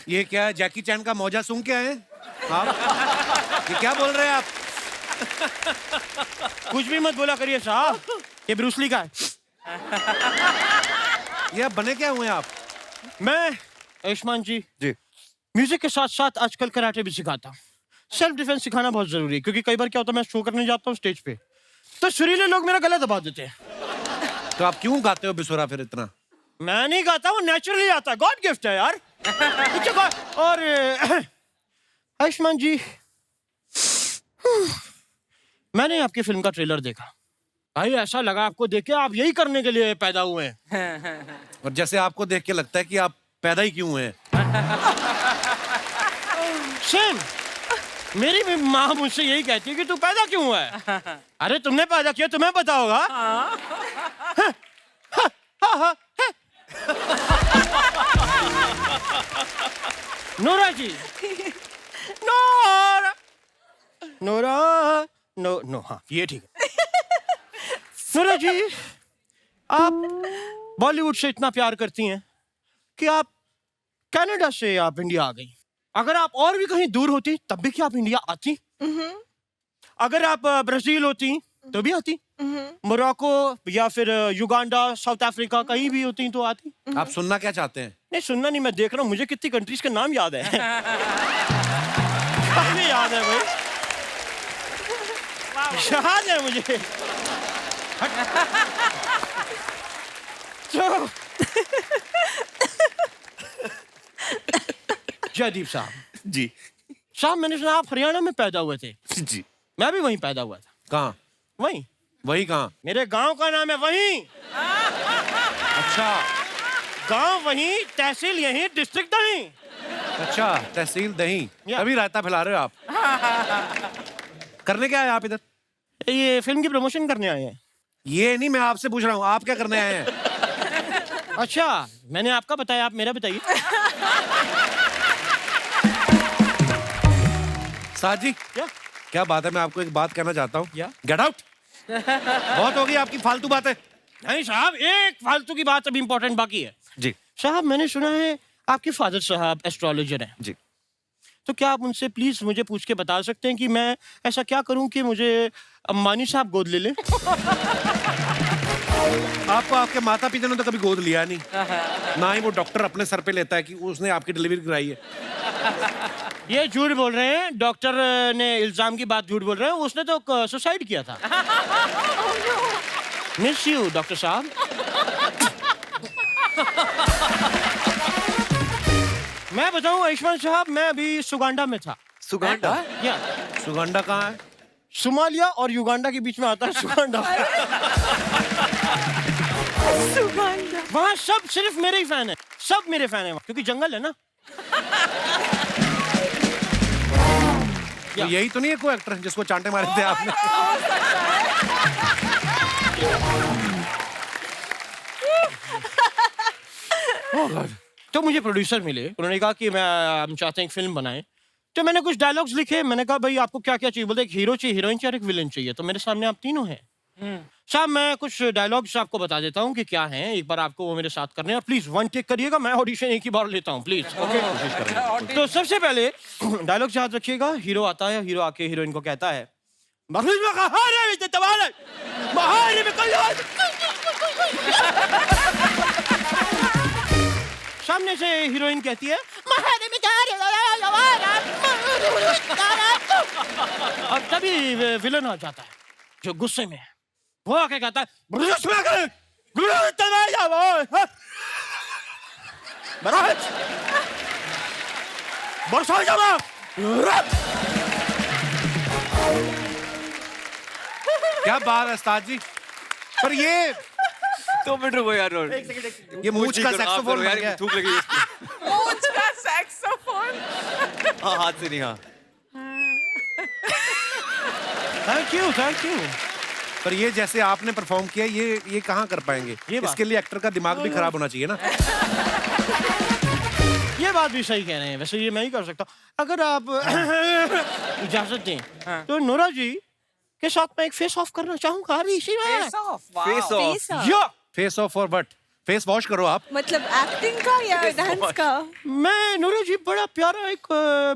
Speaker 1: ये क्या जैकी चैन का मौजा सूंघ के आए आप? ये क्या बोल रहे हैं आप?
Speaker 3: कुछ भी मत बोला करिए साहब, ये ब्रूसली का है।
Speaker 1: ये आप बने क्या हुए आप?
Speaker 3: मैं आयुष्मान जी म्यूजिक के साथ साथ आजकल कराटे भी सिखाता हूँ। सेल्फ डिफेंस सिखाना बहुत जरूरी है, क्योंकि कई बार क्या होता है, मैं शो करने जाता हूँ स्टेज पे, तो सुरीले लोग मेरा गला दबा देते हैं।
Speaker 1: तो आप क्यों गाते हो बिसुरा फिर इतना?
Speaker 3: मैं नहीं गाता, वो नेचुरली आता है, गॉड गिफ्ट है यार। और आयुष्मान जी, मैंने आपकी फिल्म का ट्रेलर देखा भाई, ऐसा लगा आपको देख के आप यही करने के लिए पैदा हुए हैं।
Speaker 1: और जैसे आपको देख के लगता है कि आप पैदा ही क्यों हुए हैं।
Speaker 3: सेम, मेरी भी माँ मुझसे यही कहती है कि तू पैदा क्यों हुआ है। अरे तुमने पैदा किया, तुम्हें पता होगा। नोरा जी, नोरा नोरा नो नो, हाँ ये ठीक है। नोरा जी, आप बॉलीवुड से इतना प्यार करती हैं कि आप कनाडा से आप इंडिया आ गई। अगर आप और भी कहीं दूर होती तब भी क्या आप इंडिया आती? अगर आप ब्राजील होती तो भी आती, मोरक्को या फिर युगांडा, साउथ अफ्रीका कहीं भी होती तो आती।
Speaker 1: आप सुनना क्या चाहते हैं?
Speaker 3: नहीं सुनना नहीं, मैं देख रहा हूँ मुझे कितनी कंट्रीज के नाम याद है। काफी याद है भाई, याद है मुझे। तो जयदीप साहब
Speaker 4: जी
Speaker 3: साहब, मैंने सुना आप हरियाणा में पैदा हुए थे।
Speaker 4: जी
Speaker 3: मैं भी वहीं पैदा हुआ था।
Speaker 1: कहाँ?
Speaker 3: वहीं
Speaker 1: वही कहाँ?
Speaker 3: मेरे गांव का नाम है वहीं।
Speaker 1: अच्छा,
Speaker 3: गांव वहीं, तहसील यहीं, डिस्ट्रिक्ट नहीं।
Speaker 1: अच्छा, तहसील दही, तभी रायता फैला रहे हो आप। करने क्या आए आप इधर?
Speaker 13: ये फिल्म की प्रमोशन करने आए हैं।
Speaker 1: ये नहीं, मैं आपसे पूछ रहा हूँ, आप क्या करने आए हैं?
Speaker 13: अच्छा, मैंने आपका बताया, आप मेरा बताइए।
Speaker 1: साथ जी, क्या बात है, मैं आपको एक बात कहना चाहता हूँ। Get out. बहुत हो गई आपकी फालतू बातें।
Speaker 13: नहीं साहब, एक फालतू की बात अभी इम्पोर्टेंट बाकी है।
Speaker 1: जी
Speaker 13: साहब, मैंने सुना है आपके फादर साहब एस्ट्रोलॉजर हैं।
Speaker 1: जी।
Speaker 13: तो क्या आप उनसे प्लीज मुझे पूछ के बता सकते हैं कि मैं ऐसा क्या करूं कि मुझे अंबानी साहब गोद ले लें?
Speaker 1: आपको आपके माता पिता ने तो कभी गोद लिया नहीं, ना ही वो डॉक्टर अपने सर पे लेता है कि उसने आपकी डिलीवरी कराई है।
Speaker 13: ये झूठ बोल रहे हैं, डॉक्टर ने इल्जाम की बात झूठ बोल रहे हैं, उसने तो सुसाइड किया था। मिस यू डॉक्टर साहब। मैं बताऊं आयुष्मान साहब, मैं अभी सुगांडा में था।
Speaker 3: सुगांडा?
Speaker 13: या
Speaker 1: सुगांडा कहाँ है?
Speaker 13: सोमालिया और युगांडा के बीच में आता है सुगांडा।
Speaker 5: सुगांडा।
Speaker 13: वहाँ सब सिर्फ मेरे ही फैन है, सब मेरे फैन है वहाँ, क्योंकि जंगल है ना।
Speaker 1: तो यही तो नहीं है कोई एक्टर जिसको चांटे मारे थे आपने?
Speaker 13: तो मुझे प्रोड्यूसर मिले, उन्होंने कहा कि हम चाहते हैं एक फिल्म बनाएं। तो मैंने कुछ डायलॉग्स लिखे, मैंने कहा भाई आपको क्या क्या चाहिए? बोलते एक हीरो चाहिए, हीरोइन चाहिए और एक विलन चाहिए। तो मेरे सामने आप तीनों हैं। साहब, मैं कुछ डायलॉग्स आपको बता देता हूँ कि क्या हैं, एक बार आपको वो मेरे साथ करने हैं। प्लीज वन टेक करिएगा, मैं ऑडिशन एक ही बार लेता हूँ, प्लीज। ओके। तो सबसे पहले डायलॉग याद रखिएगा। हीरो आता है, हीरो आके हीरोइन को कहता है, सामने से हीरोइन कहती है, और तभी विलन आ जाता है जो गुस्से में है। वो आके कहता है,
Speaker 1: क्या बात है उस्ताद जी। पर ये
Speaker 3: 2 मिनट रुको यार।
Speaker 1: ये मूंछ का सैक्सोफोन बन गया।
Speaker 3: थूक लगी इसमें।
Speaker 2: मूंछ का सैक्सोफोन।
Speaker 3: हाँ, हाथ से नहीं। हाँ,
Speaker 13: थैंक यू, थैंक यू।
Speaker 1: पर ये जैसे आपने परफॉर्म किया, ये कहाँ कर पाएंगे? इसके लिए एक्टर का दिमाग भी खराब होना चाहिए ना।
Speaker 13: ये बात भी सही कह रहे हैं, वैसे ये मैं ही कर सकता हूँ अगर आप इजाजत दें। तो नोरा जी के साथ मैं एक फेस ऑफ करना चाहूंगा अभी इसी में।
Speaker 2: Face off.
Speaker 3: Face off.
Speaker 13: या
Speaker 1: face off for what? Face wash करो आप।
Speaker 5: मतलब एक्टिंग का या डांस का?
Speaker 13: मैं नूरा जी बड़ा प्यारा एक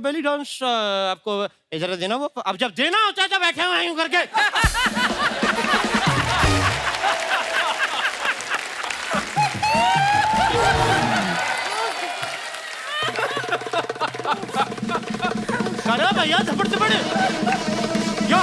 Speaker 13: बेली डांस आपको इधर देना, वो अब जब देना होता है तो बैठे हुए यूं करके। करो भैया, थप्पड़ थप्पड़। या